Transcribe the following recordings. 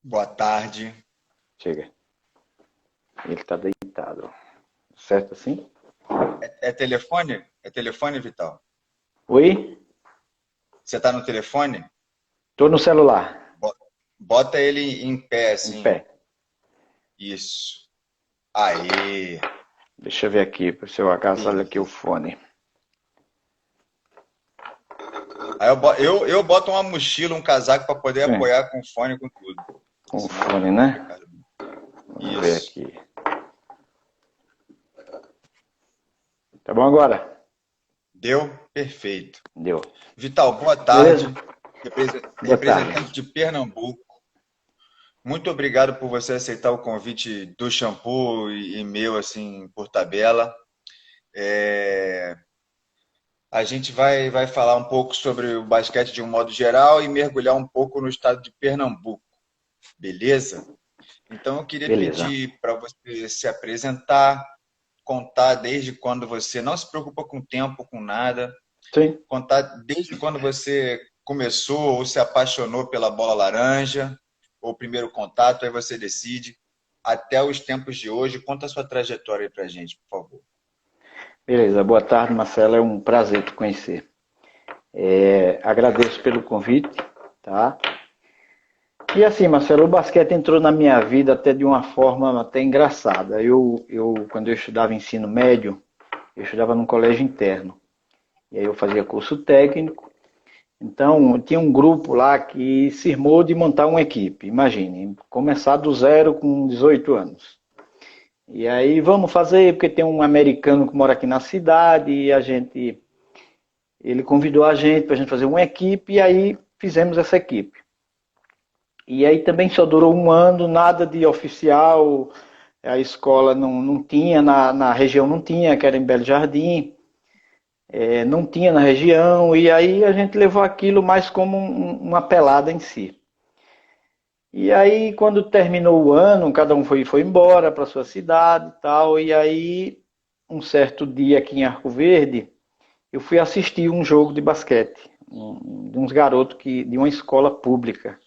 Boa tarde. Chega. Ele tá deitado. Certo assim? É telefone? É telefone, Vital? Oi? Você tá no telefone? Tô no celular. Bo- Bota ele em pé, Em assim. pé. Isso. Aí. Deixa eu ver aqui, para o seu acaso, olha aqui o Beleza. fone. Aí eu boto uma mochila, um casaco para poder Sim, apoiar com fone, com tudo. com o Senão fone, fica né? complicado. Vamos ver Isso. aqui. Tá bom agora? Deu? Perfeito. Deu. Vital, boa Beleza? tarde. Boa tarde. Representante de Pernambuco. Muito obrigado por você aceitar o convite do shampoo e meu, assim, por tabela. É, A gente vai falar um pouco sobre o basquete de um modo geral e mergulhar um pouco no estado de Pernambuco, beleza? Então eu queria Beleza. pedir para você se apresentar, contar desde quando você não se preocupa com tempo, com nada, Sim. contar desde quando você começou ou se apaixonou pela bola laranja, ou o primeiro contato, aí você decide, até os tempos de hoje. Conta a sua trajetória aí pra gente, por favor. Beleza. Boa tarde, Marcelo. É um prazer te conhecer. Agradeço pelo convite, tá? E assim, Marcelo, o basquete entrou na minha vida até de uma forma até engraçada. Quando eu estudava ensino médio, eu estudava num colégio interno. E aí eu fazia curso técnico. Então, tinha um grupo lá que cismou de montar uma equipe. Imagine, começar do zero com 18 anos. E aí, vamos fazer, porque tem um americano que mora aqui na cidade, e ele convidou a gente para a gente fazer uma equipe, e aí fizemos essa equipe. E aí também só durou um ano, nada de oficial, a escola não tinha, na região não tinha, que era em Belo Jardim, não tinha na região, e aí a gente levou aquilo mais como uma pelada em si. E aí, quando terminou o ano, cada um foi embora para sua cidade e tal, e aí, um certo dia aqui em Arco Verde, eu fui assistir um jogo de basquete, de uns garotos de uma escola pública.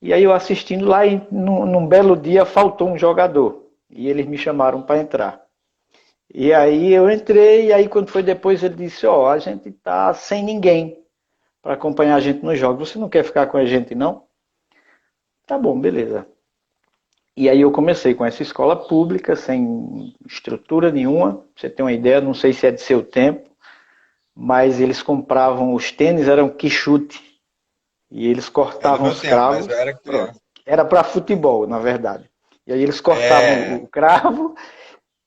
E aí eu assistindo lá, e num belo dia faltou um jogador, e eles me chamaram para entrar. E aí eu entrei, e aí quando foi depois ele disse, ó, a gente tá sem ninguém para acompanhar a gente nos jogos, você não quer ficar com a gente não? Tá bom, beleza. E aí eu comecei com essa escola pública, sem estrutura nenhuma, pra você ter uma ideia, não sei se é de seu tempo, mas eles compravam, os tênis eram quichute, e eles É do cortavam meu os tempo, mas eu cravos, era pronto. criança. Era para futebol, na verdade. E aí eles cortavam É, o cravo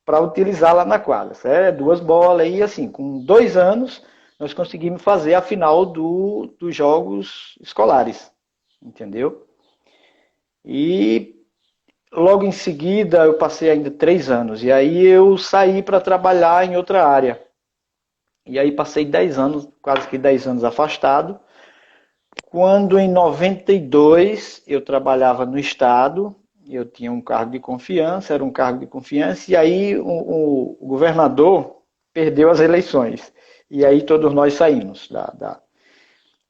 para utilizar lá na quadra. Duas bolas, e assim, com 2 anos, nós conseguimos fazer a final dos jogos escolares, entendeu? E logo em seguida eu passei ainda 3 anos, e aí eu saí para trabalhar em outra área. E aí passei 10 anos, quase que 10 anos afastado. Quando em 92 eu trabalhava no Estado, eu tinha um cargo de confiança, era um cargo de confiança, e aí o governador perdeu as eleições. E aí todos nós saímos.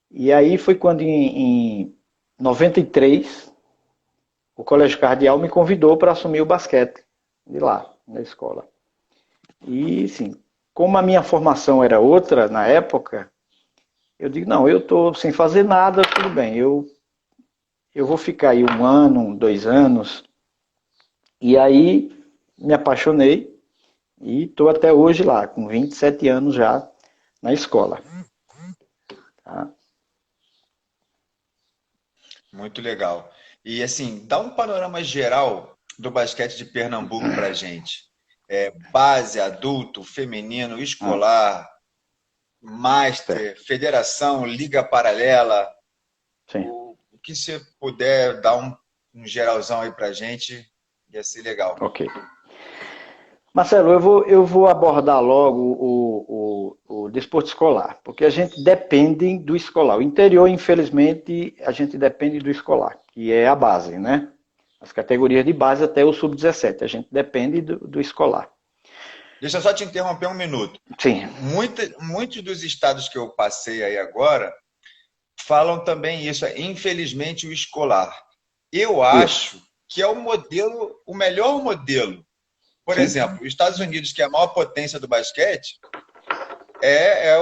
E aí foi quando em 93 o Colégio Cardeal me convidou para assumir o basquete de lá, na escola. E sim, como a minha formação era outra na época, eu digo, não, eu estou sem fazer nada, tudo bem, eu vou ficar aí 1 ano, 2 anos. E aí me apaixonei e estou até hoje lá, com 27 anos já na escola. Tá? muito legal. E assim, dá um panorama geral do basquete de Pernambuco pra gente. Base, adulto, feminino, Ah, escolar, certo. master, federação, liga paralela. Sim. O que você puder dar um geralzão aí pra gente, ia ser legal. Ok. Marcelo, eu vou abordar logo o desporto escolar, porque a gente depende do escolar. O interior, infelizmente, a gente depende do escolar, que é a base, né? As categorias de base até o sub-17, a gente depende do escolar. Deixa eu só te interromper um minuto. Sim. Muitos dos estados que eu passei aí agora falam também isso, infelizmente, o escolar. Eu Isso. acho que é o modelo, o melhor modelo. Por Sim. exemplo, os Estados Unidos, que é a maior potência do basquete, é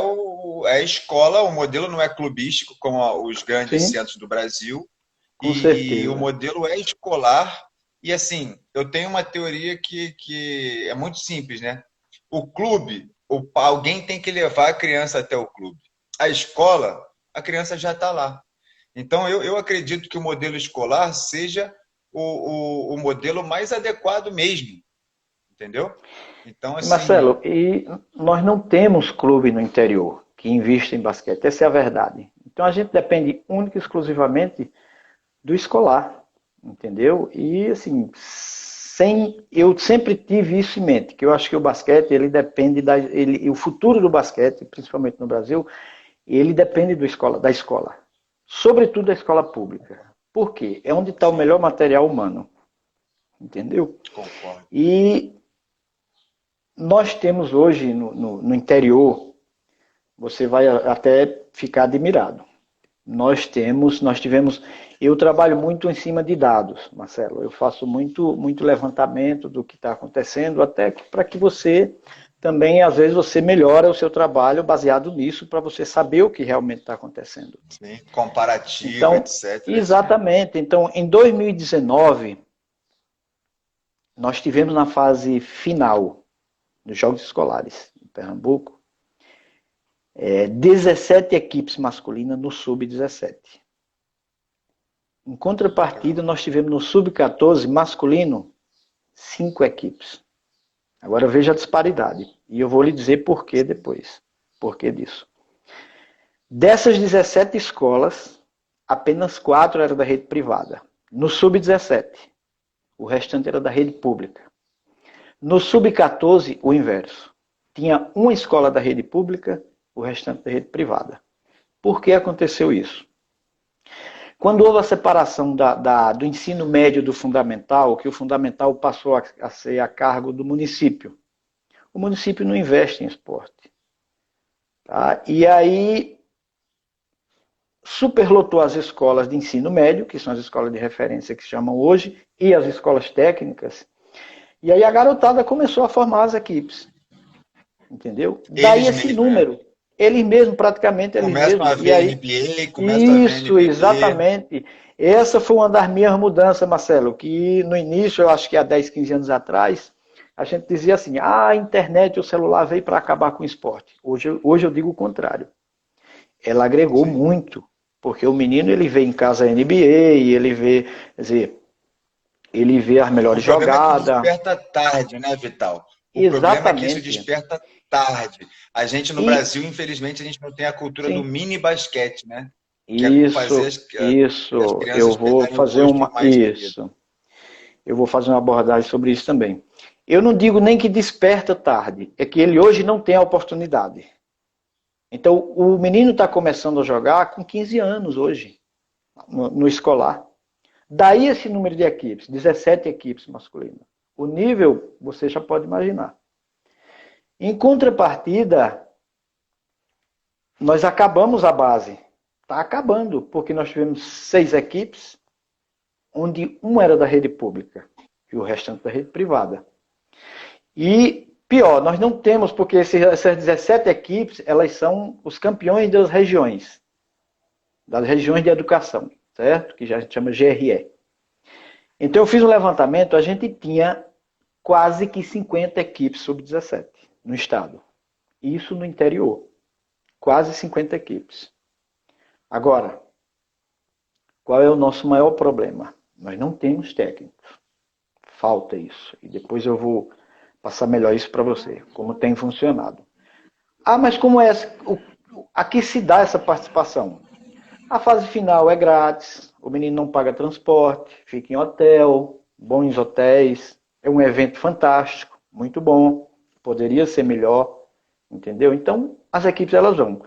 a escola, o modelo não é clubístico, como os grandes Sim, centros do Brasil, com e o certeza. modelo é escolar. E assim, eu tenho uma teoria que é muito simples, né? O clube, alguém tem que levar a criança até o clube. A escola, a criança já está lá. Então, eu acredito que o modelo escolar seja o modelo mais adequado mesmo, entendeu? Então, assim, Marcelo, e nós não temos clube no interior que invista em basquete, essa é a verdade. Então a gente depende única e exclusivamente do escolar, entendeu? E assim, eu sempre tive isso em mente, que eu acho que o basquete, ele depende o futuro do basquete, principalmente no Brasil, ele depende da escola, sobretudo da escola pública. Por quê? É onde está o sim, melhor material humano, entendeu? concordo. E nós temos hoje no interior, você vai até ficar admirado. Nós tivemos, eu trabalho muito em cima de dados, Marcelo. Eu faço muito levantamento do que está acontecendo, até para que você também, às vezes, você melhora o seu trabalho baseado nisso, para você saber o que realmente está acontecendo. Sim, comparativo, Então, etc. Sim. exatamente. Então, em 2019, nós tivemos na fase final dos Jogos Escolares em Pernambuco, 17 equipes masculinas no sub-17. Em contrapartida, Caramba. nós tivemos no sub-14 masculino 5 equipes. Agora veja a disparidade. E eu vou lhe dizer por que depois. Por que disso? Dessas 17 escolas, apenas 4 eram da rede privada. No sub-17, o restante era da rede pública. No sub-14, o inverso. Tinha uma escola da rede pública, o restante da rede privada. Por que aconteceu isso? Quando houve a separação do ensino médio do fundamental, que o fundamental passou a ser a cargo do município, o município não investe em esporte. Tá? E aí superlotou as escolas de ensino médio, que são as escolas de referência que se chamam hoje, e as escolas técnicas. E aí a garotada começou a formar as equipes. Entendeu? Daí Eles esse mesmos, né? número. Eles mesmos, praticamente eles Começam a mesmos. E ver aí, NBA, começam a ver isso, NBB. exatamente. Essa foi uma das minhas mudanças, Marcelo, que no início, eu acho que há 10, 15 anos atrás, a gente dizia assim, a internet, o celular veio para acabar com o esporte. Hoje eu digo o contrário. Ela agregou Sim. muito, porque o menino, ele vê em casa a NBA, ele vê, quer dizer, ele vê as O melhores problema é que jogadas. desperta tarde, né, Vital? O problema é que isso Exatamente. desperta tarde. A gente no E, Brasil, infelizmente, a gente não tem a cultura do sim, mini basquete, né? Que é fazer isso, as isso. Eu crianças vou pegarem o fazer gosto uma. mais cedo. Isso. Eu vou fazer uma abordagem sobre isso também. Eu não digo nem que desperta tarde, é que ele hoje não tem a oportunidade. Então, o menino está começando a jogar com 15 anos hoje, no escolar. Daí esse número de equipes, 17 equipes masculinas. O nível, você já pode imaginar. Em contrapartida, nós acabamos a base. Está acabando, porque nós tivemos 6 equipes, onde uma era da rede pública e o restante da rede privada. E pior, nós não temos, porque essas 17 equipes, elas são os campeões das regiões de educação, certo? Que já a gente chama GRE. Então eu fiz um levantamento, a gente tinha quase que 50 equipes sub-17 no estado. Isso no interior. Quase 50 equipes. Agora, qual é o nosso maior problema? Nós não temos técnicos. Falta isso. E depois eu vou passar melhor isso para você, como tem funcionado. Ah, mas como é? A que se dá essa participação? A fase final é grátis, o menino não paga transporte, fica em hotel, bons hotéis, é um evento fantástico, muito bom, poderia ser melhor, entendeu? Então, as equipes elas vão.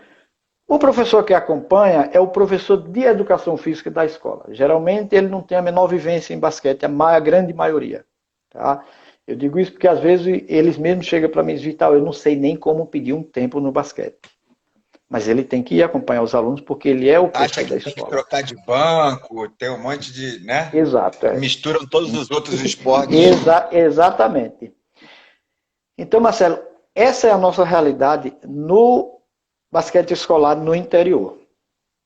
O professor que acompanha é o professor de educação física da escola. Geralmente ele não tem a menor vivência em basquete, a grande maioria. Tá? Eu digo isso porque às vezes eles mesmos chegam para mim e dizem, Vital, eu não sei nem como pedir um tempo no basquete. Mas ele tem que ir acompanhar os alunos porque ele é o Acha professor que da tem que escola. trocar de banco, tem um monte de, né? Exato. Misturam todos os outros esportes. Exatamente. Então, Marcelo, essa é a nossa realidade no basquete escolar no interior.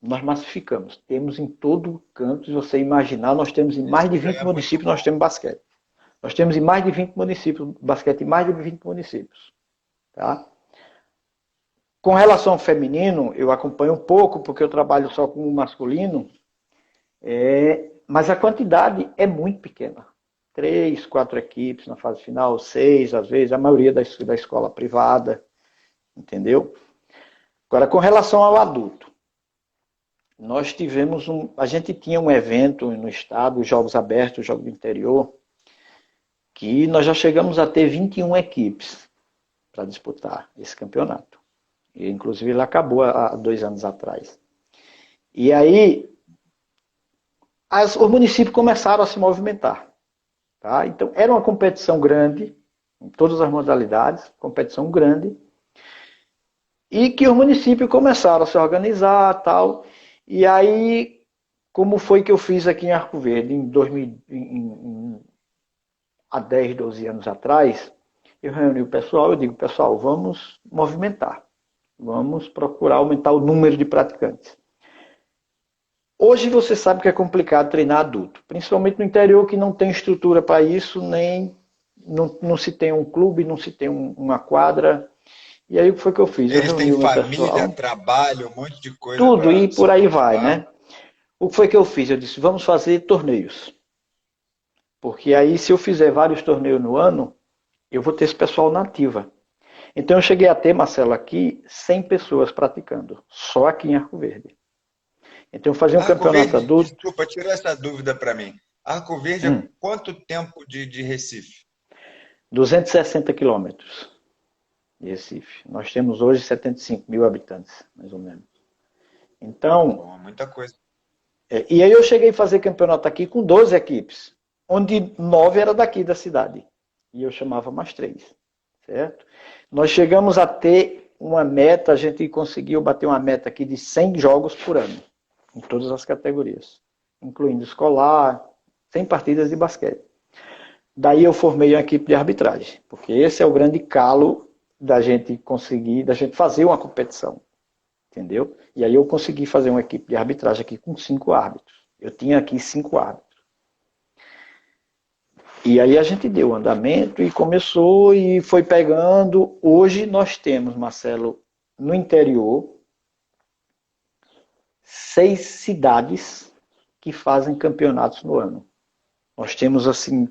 Nós massificamos. Temos em todo canto, se você imaginar, nós temos em mais Isso de já 20 é muito municípios, nós bom. temos basquete. Nós temos em mais de 20 municípios, basquete em mais de 20 municípios. Tá? Com relação ao feminino, eu acompanho um pouco, porque eu trabalho só com o masculino, mas a quantidade é muito pequena. 3, 4 equipes na fase final, 6 às vezes, a maioria da escola privada, entendeu? Agora, com relação ao adulto, nós tivemos a gente tinha um evento no estado, os Jogos Abertos, o Jogo do Interior, que nós já chegamos a ter 21 equipes para disputar esse campeonato. E, inclusive ele acabou há 2 anos atrás. E aí os municípios começaram a se movimentar. Tá? Então era uma competição grande, em todas as modalidades, competição grande, e que os municípios começaram a se organizar tal. E aí, como foi que eu fiz aqui em Arco Verde, há 10, 12 anos atrás, eu reuni o pessoal, eu digo, pessoal, vamos movimentar, vamos procurar aumentar o número de praticantes. Hoje você sabe que é complicado treinar adulto, principalmente no interior que não tem estrutura para isso, nem não se tem um clube, não se tem uma quadra. E aí o que foi que eu fiz? Eu Eles têm reuni o meu família, pessoal, trabalho, um monte de coisa tudo e para se por aí vai, preocupar. né? O que foi que eu fiz? Eu disse, vamos fazer torneios. Porque aí se eu fizer vários torneios no ano, eu vou ter esse pessoal na ativa. Então eu cheguei a ter, Marcelo, aqui 100 pessoas praticando, só aqui em Arco Verde. Então eu fazia um Arco campeonato Verde, adulto, desculpa, tira essa dúvida para mim. Arco Verde é quanto tempo de Recife? 260 quilômetros de Recife. Nós temos hoje 75 mil habitantes, mais ou menos. Então, Bom, muita coisa. e aí eu cheguei a fazer campeonato aqui com 12 equipes, onde 9 era daqui da cidade. E eu chamava mais 3, certo? Nós chegamos a ter uma meta, a gente conseguiu bater uma meta aqui de 100 jogos por ano, em todas as categorias, incluindo escolar, 100 partidas de basquete. Daí eu formei uma equipe de arbitragem, porque esse é o grande calo da gente conseguir, da gente fazer uma competição, entendeu? E aí eu consegui fazer uma equipe de arbitragem aqui com 5 árbitros. Eu tinha aqui 5 árbitros. E aí a gente deu andamento e começou e foi pegando. Hoje nós temos, Marcelo, no interior, 6 cidades que fazem campeonatos no ano. Nós temos, assim,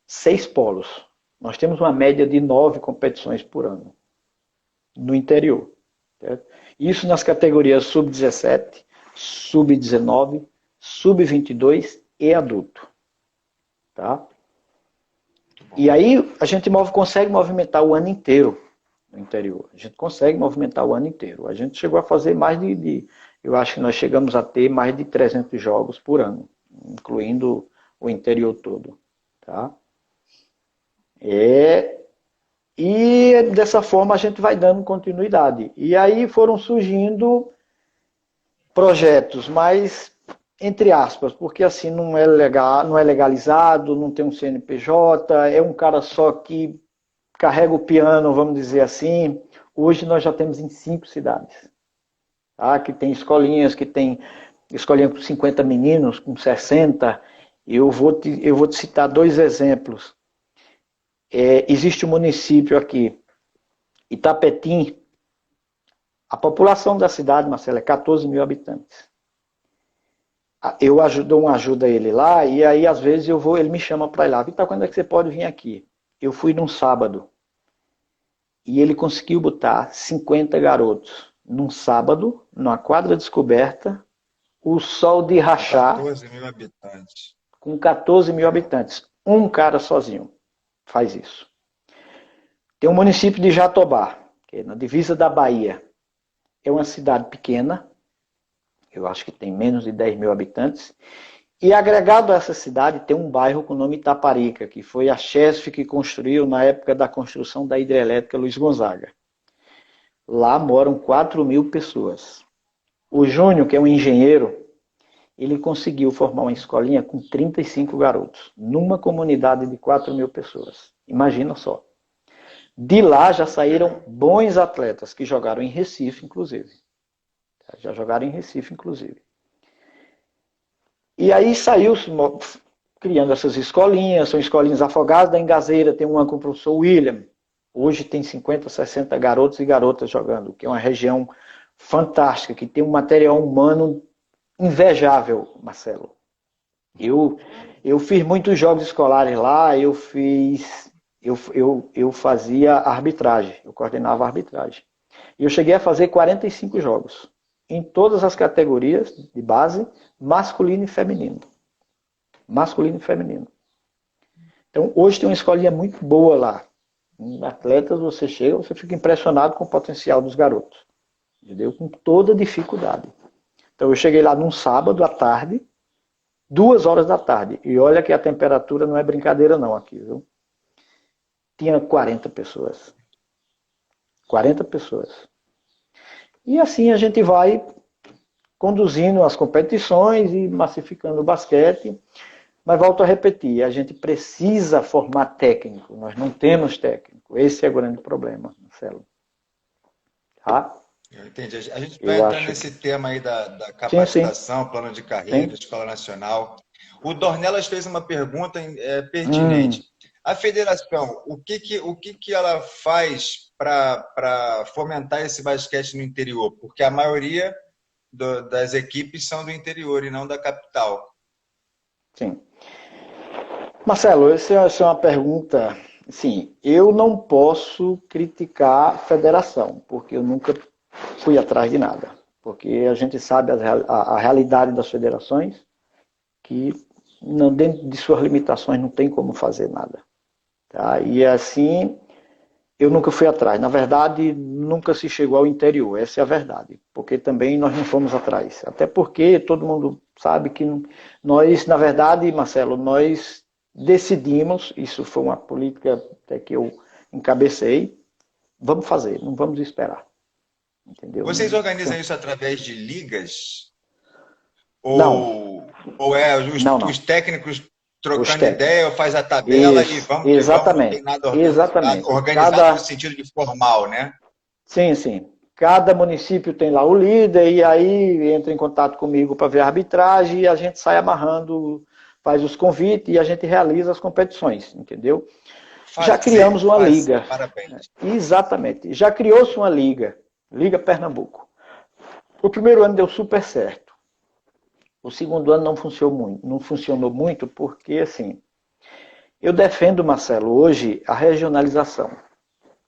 6 polos. Nós temos uma média de 9 competições por ano no interior. Certo? Isso nas categorias sub-17, sub-19, sub-22 e adulto. Tá? E aí a gente consegue movimentar o ano inteiro no interior. A gente consegue movimentar o ano inteiro. A gente chegou a fazer mais eu acho que nós chegamos a ter mais de 300 jogos por ano, incluindo o interior todo. Tá? E dessa forma a gente vai dando continuidade. E aí foram surgindo projetos, mas entre aspas, porque assim não é legal, não é legalizado, não tem um CNPJ, é um cara só que carrega o piano, vamos dizer assim. Hoje nós já temos em 5 cidades. Tá? Que tem escolinhas, que tem escolinha com 50 meninos, com 60. Eu vou te citar 2 exemplos. Existe um município aqui, Itapetim. A população da cidade, Marcelo, é 14 mil habitantes. Eu dou uma ajuda a ele lá, e aí às vezes ele me chama para ir lá. Vitor, quando é que você pode vir aqui? Eu fui num sábado, e ele conseguiu botar 50 garotos num sábado, numa quadra descoberta, o sol de rachar, 14 mil habitantes. com 14 mil habitantes. Um cara sozinho faz isso. Tem um município de Jatobá, que é na divisa da Bahia. É uma cidade pequena, eu acho que tem menos de 10 mil habitantes, e agregado a essa cidade tem um bairro com o nome Itaparica, que foi a Chesf que construiu na época da construção da hidrelétrica Luiz Gonzaga. Lá moram 4 mil pessoas. O Júnior, que é um engenheiro, ele conseguiu formar uma escolinha com 35 garotos, numa comunidade de 4 mil pessoas. Imagina só. De lá já saíram bons atletas, que jogaram em Recife, inclusive. Já jogaram em Recife, inclusive. E aí saiu criando essas escolinhas, são escolinhas afogadas. Da Engazeira tem uma com o professor William. Hoje tem 50, 60 garotos e garotas jogando, que é uma região fantástica, que tem um material humano invejável, Marcelo. Eu fiz muitos jogos escolares lá, eu fazia arbitragem, eu coordenava a arbitragem. E eu cheguei a fazer 45 jogos, em todas as categorias de base, masculino e feminino. Masculino e feminino. Então, hoje tem uma escolinha muito boa lá. Em atletas, você chega, você fica impressionado com o potencial dos garotos. Entendeu? Com toda dificuldade. Então, eu cheguei lá num sábado à tarde, 2 horas da tarde. E olha que a temperatura não é brincadeira não aqui, viu? Tinha 40 pessoas. 40 pessoas. E assim a gente vai conduzindo as competições e massificando o basquete. Mas volto a repetir, a gente precisa formar técnico. Nós não temos técnico. Esse é o grande problema, Marcelo. Tá? Eu entendi. A gente vai entrar nesse tema aí da capacitação, sim. Plano de carreira, sim. Escola Nacional. O Dornelas fez uma pergunta pertinente. A federação, o que ela faz para fomentar esse basquete no interior? Porque a maioria das equipes são do interior e não da capital. Sim. Marcelo, essa é uma pergunta. Sim, eu não posso criticar a federação, porque eu nunca fui atrás de nada. Porque a gente sabe a realidade das federações, que não, dentro de suas limitações não tem como fazer nada. Tá? E assim, eu nunca fui atrás. Na verdade, nunca se chegou ao interior, essa é a verdade. Porque também nós não fomos atrás. Até porque todo mundo sabe que nós, na verdade, Marcelo, nós decidimos, isso foi uma política até que eu encabecei, vamos fazer, não vamos esperar. Entendeu? Vocês organizam isso através de ligas? Não. Ou os técnicos trocando ideia, ou faz a tabela e vamos exatamente. Que vamos, não tem nada organizado no sentido de formal, né? Sim, sim. Cada município tem lá o líder e aí entra em contato comigo para ver a arbitragem e a gente sai amarrando, faz os convites e a gente realiza as competições, entendeu? Já criamos uma liga. Parabéns. Exatamente. Já criou-se uma liga, Liga Pernambuco. O primeiro ano deu super certo. O segundo ano não funcionou muito porque, assim, eu defendo, Marcelo, hoje a regionalização.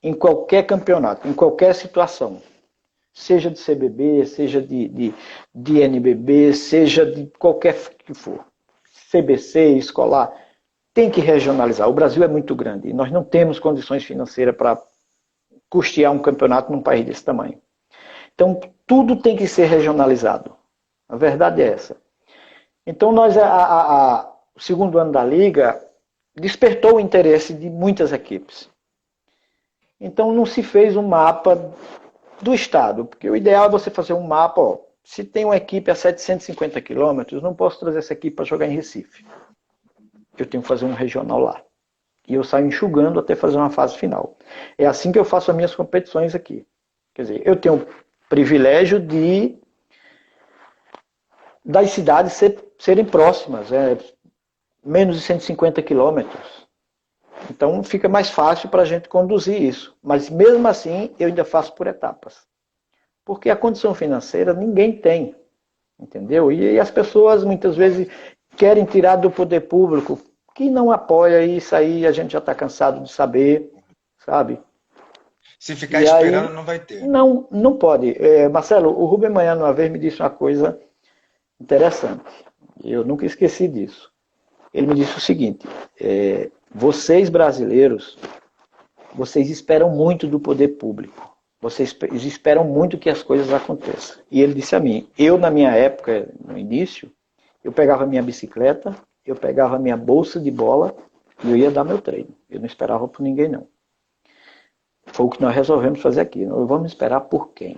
Em qualquer campeonato, em qualquer situação. Seja de CBB, seja de NBB, seja de qualquer que for. CBC, escolar, tem que regionalizar. O Brasil é muito grande e nós não temos condições financeiras para custear um campeonato num país desse tamanho. Então, tudo tem que ser regionalizado. A verdade é essa. Então, o segundo ano da Liga despertou o interesse de muitas equipes. Então, não se fez um mapa do estado, porque o ideal é você fazer um mapa, ó, se tem uma equipe a 750 quilômetros, não posso trazer essa equipe para jogar em Recife. Eu tenho que fazer um regional lá. E eu saio enxugando até fazer uma fase final. É assim que eu faço as minhas competições aqui. Quer dizer, eu tenho o privilégio das cidades serem próximas, menos de 150 quilômetros. Então fica mais fácil para a gente conduzir isso. Mas mesmo assim, eu ainda faço por etapas. Porque a condição financeira ninguém tem. Entendeu? E as pessoas muitas vezes querem tirar do poder público, que não apoia isso aí, a gente já está cansado de saber, sabe? Se ficar esperando, aí, não vai ter. Não pode. Marcelo, o Rubem Manhã uma vez me disse uma coisa interessante. Eu nunca esqueci disso. Ele me disse o seguinte, vocês brasileiros, vocês esperam muito do poder público. Vocês esperam muito que as coisas aconteçam. E ele disse a mim, eu na minha época, no início, eu pegava minha bicicleta, eu pegava minha bolsa de bola e eu ia dar meu treino. Eu não esperava por ninguém, não. Foi o que nós resolvemos fazer aqui. Não vamos esperar por quem?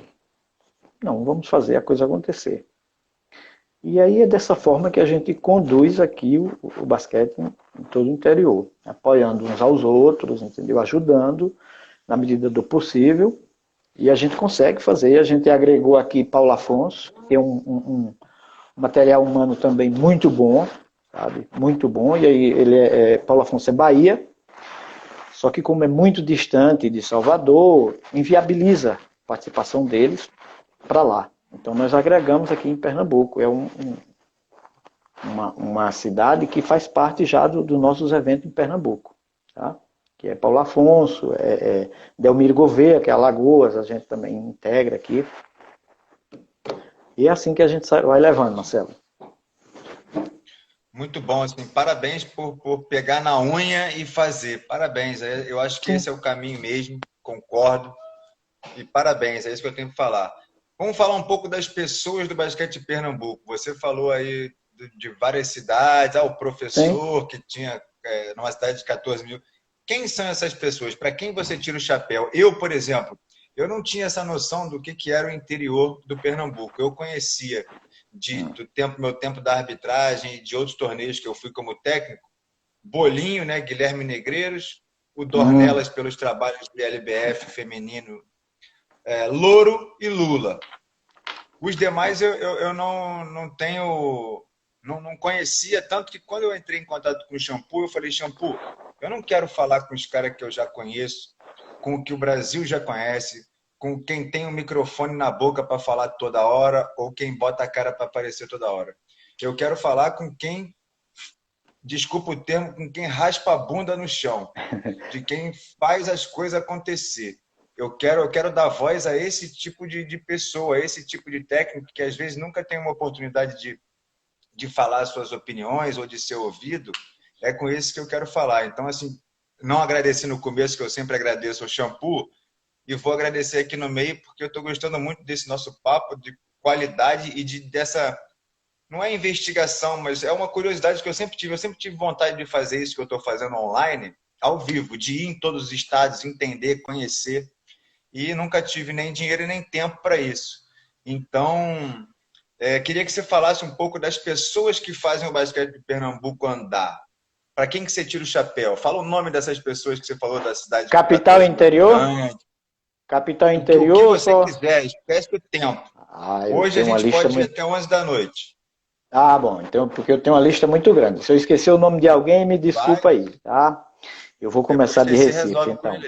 Não, vamos fazer a coisa acontecer. E aí é dessa forma que a gente conduz aqui o basquete em todo o interior, apoiando uns aos outros, entendeu? Ajudando na medida do possível. E a gente consegue fazer. A gente agregou aqui Paulo Afonso, que é um material humano também muito bom, sabe? Muito bom. E aí Paulo Afonso é Bahia, só que como é muito distante de Salvador, inviabiliza a participação deles para lá. Então nós agregamos aqui em Pernambuco. É uma cidade que faz parte já dos nossos eventos em Pernambuco, tá? Que é Paulo Afonso, Delmiro Gouveia, que é Alagoas, a gente também integra aqui. E é assim que a gente vai levando, Marcelo. Muito bom, assim, parabéns por pegar na unha e fazer. Parabéns, eu acho que esse é o caminho mesmo, concordo. E parabéns, é isso que eu tenho que falar. Vamos falar um pouco das pessoas do basquete de Pernambuco. Você falou aí de várias cidades, o professor Sim. que tinha numa cidade de 14 mil. Quem são essas pessoas? Para quem você tira o chapéu? Eu, por exemplo, eu não tinha essa noção do que era o interior do Pernambuco. Eu conhecia meu tempo da arbitragem e de outros torneios que eu fui como técnico, Bolinho, né, Guilherme Negreiros, o Dornelas pelos trabalhos de LBF feminino, Louro e Lula. Os demais eu não tenho, não conhecia, tanto que quando eu entrei em contato com o Shampoo, eu falei, Shampoo, eu não quero falar com os caras que eu já conheço, com o que o Brasil já conhece, com quem tem um microfone na boca para falar toda hora ou quem bota a cara para aparecer toda hora. Eu quero falar com quem, desculpa o termo, com quem raspa a bunda no chão, de quem faz as coisas acontecer. Eu quero dar voz a esse tipo de pessoa, a esse tipo de técnico que às vezes nunca tem uma oportunidade de falar suas opiniões ou de ser ouvido. É com esse que eu quero falar. Então, assim, não agradeci no começo, que eu sempre agradeço ao Shampoo, e vou agradecer aqui no meio, porque eu estou gostando muito desse nosso papo de qualidade e dessa... Não é investigação, mas é uma curiosidade que eu sempre tive. Eu sempre tive vontade de fazer isso que eu estou fazendo online, ao vivo, de ir em todos os estados, entender, conhecer. E nunca tive nem dinheiro e nem tempo para isso. Então, queria que você falasse um pouco das pessoas que fazem o basquete de Pernambuco andar. Para quem que você tira o chapéu? Fala o nome dessas pessoas que você falou da cidade. Capital interior? Capital interior? O que você quiser, esquece o tempo. Hoje a gente pode ir até 11 da noite. Ah, bom, então, porque eu tenho uma lista muito grande. Se eu esquecer o nome de alguém, me desculpa aí, tá? Eu vou começar de Recife, então.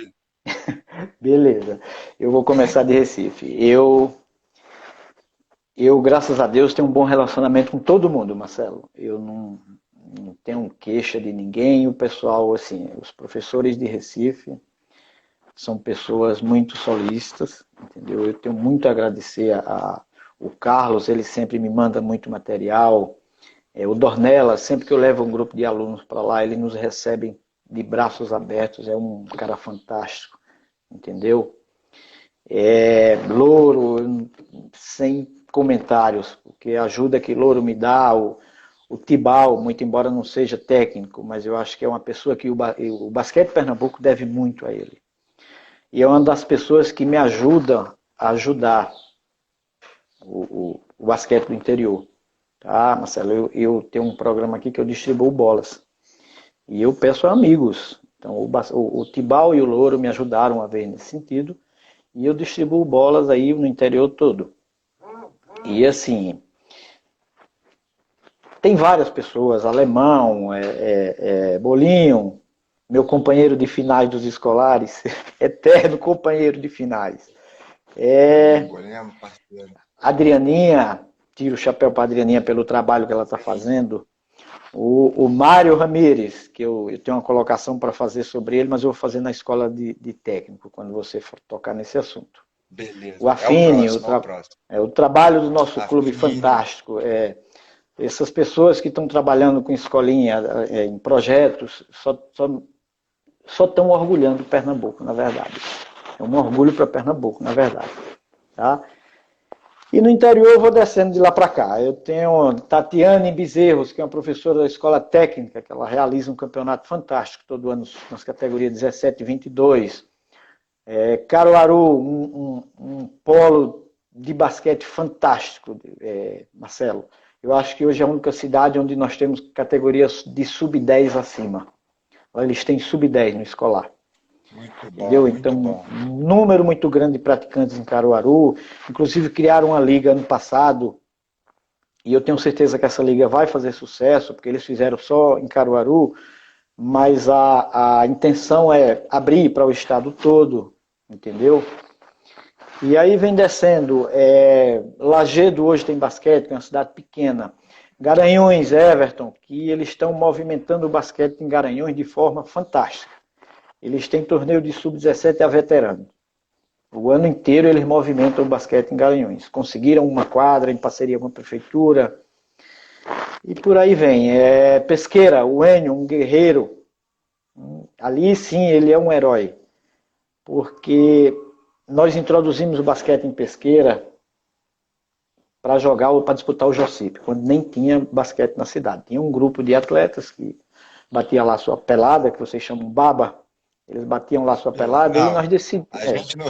Beleza, eu vou começar de Recife. Eu, graças a Deus, tenho um bom relacionamento com todo mundo, Marcelo. Eu não tenho queixa de ninguém. O pessoal, assim, os professores de Recife são pessoas muito solistas, entendeu? Eu tenho muito a agradecer o Carlos, ele sempre me manda muito material. O Dornella, sempre que eu levo um grupo de alunos para lá, ele nos recebe de braços abertos. É um cara fantástico, entendeu? Louro, sem comentários, porque a ajuda que Louro me dá, o Tibau, muito embora não seja técnico, mas eu acho que é uma pessoa que o basquete Pernambuco deve muito a ele. E é uma das pessoas que me ajuda a ajudar o basquete do interior. Tá, Marcelo? Eu tenho um programa aqui que eu distribuo bolas. E eu peço a amigos. Então, o Tibau e o Louro me ajudaram a ver nesse sentido. E eu distribuo bolas aí no interior todo. E assim, tem várias pessoas, Alemão, Bolinho, meu companheiro de finais dos escolares, eterno companheiro de finais. Adrianinha, tiro o chapéu para a Adrianinha pelo trabalho que ela está fazendo. O Mário Ramírez, que eu tenho uma colocação para fazer sobre ele, mas eu vou fazer na escola de técnico, quando você for tocar nesse assunto. Beleza. O Afine, o trabalho do nosso clube fantástico. Essas pessoas que estão trabalhando com escolinha, em projetos, só estão orgulhando Pernambuco, na verdade. É um orgulho para Pernambuco, na verdade. Tá? E no interior eu vou descendo de lá para cá. Eu tenho Tatiane Bezerros, que é uma professora da escola técnica, que ela realiza um campeonato fantástico todo ano nas categorias 17 e 22. Caruaru, um polo de basquete fantástico, Marcelo. Eu acho que hoje é a única cidade onde nós temos categorias de sub-10 acima. Eles têm sub-10 no escolar. Muito bom, Entendeu? muito Então, bom. um número muito grande de praticantes em Caruaru. Inclusive, criaram uma liga ano passado. E eu tenho certeza que essa liga vai fazer sucesso, porque eles fizeram só em Caruaru. Mas a intenção é abrir para o estado todo. Entendeu? E aí vem descendo. Lagedo hoje tem basquete, que é uma cidade pequena. Garanhuns, Everton, que eles estão movimentando o basquete em Garanhuns de forma fantástica. Eles têm torneio de sub-17 a veterano. O ano inteiro eles movimentam o basquete em Garanhuns. Conseguiram uma quadra em parceria com a prefeitura. E por aí vem. Pesqueira, o Enio, um guerreiro. Ali sim ele é um herói. Porque nós introduzimos o basquete em Pesqueira para jogar ou para disputar o Jocipe, quando nem tinha basquete na cidade. Tinha um grupo de atletas que batia lá sua pelada, que vocês chamam baba. Eles batiam lá sua pelada e Não, nós decidimos. a gente no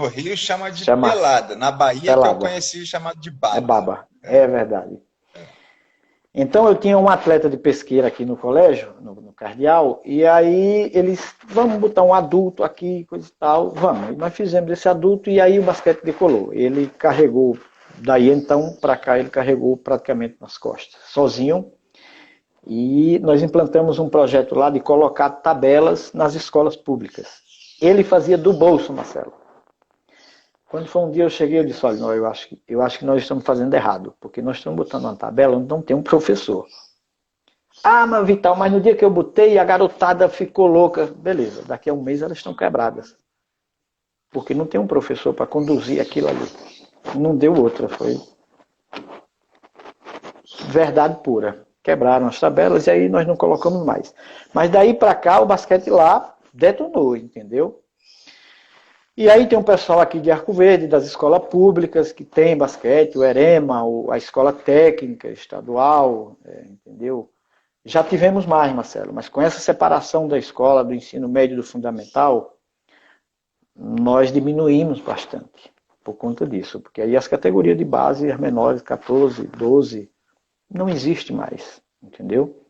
Rio chama de Chama pelada. Na Bahia que eu pelada. conheci chamado de É baba. baba. É verdade. Então eu tinha um atleta de pesqueira aqui no colégio, no Cardeal, e aí eles, vamos botar um adulto aqui, coisa e tal, vamos. E nós fizemos esse adulto e aí o basquete decolou. Ele carregou, daí então para cá ele carregou praticamente nas costas, sozinho. E nós implantamos um projeto lá de colocar tabelas nas escolas públicas. Ele fazia do bolso, Marcelo. Quando foi um dia eu cheguei e disse, olha, não, eu acho que nós estamos fazendo errado, porque nós estamos botando uma tabela onde não tem um professor. Ah, mas Vital, mas no dia que eu botei a garotada ficou louca. Beleza, daqui a um mês elas estão quebradas. Porque não tem um professor para conduzir aquilo ali. Não deu outra, foi verdade pura. Quebraram as tabelas e aí nós não colocamos mais. Mas daí para cá o basquete lá detonou, entendeu? E aí tem um pessoal aqui de Arco Verde, das escolas públicas, que tem basquete, o EREMA, a escola técnica estadual, entendeu? Já tivemos mais, Marcelo, mas com essa separação da escola, do ensino médio e do fundamental, nós diminuímos bastante por conta disso. Porque aí as categorias de base, as menores, 14, 12, não existe mais, entendeu?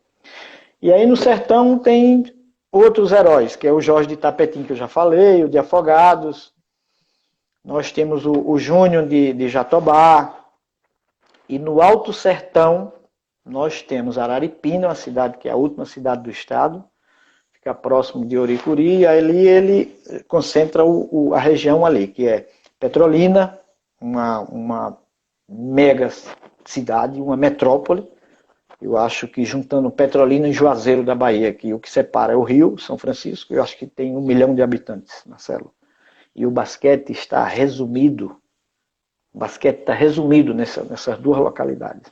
E aí no Sertão tem outros heróis, que é o Jorge de Tapetim, que eu já falei, o de Afogados. Nós temos o Júnior de Jatobá. E no Alto Sertão, nós temos Araripina, uma cidade que é a última cidade do estado, fica próximo de Oricuri, e ali ele concentra a região ali, que é Petrolina, uma mega cidade, uma metrópole. Eu acho que juntando Petrolina e Juazeiro da Bahia, que o que separa é o Rio, São Francisco, eu acho que tem 1 milhão de habitantes, Marcelo. E o basquete está resumido, nessas duas localidades.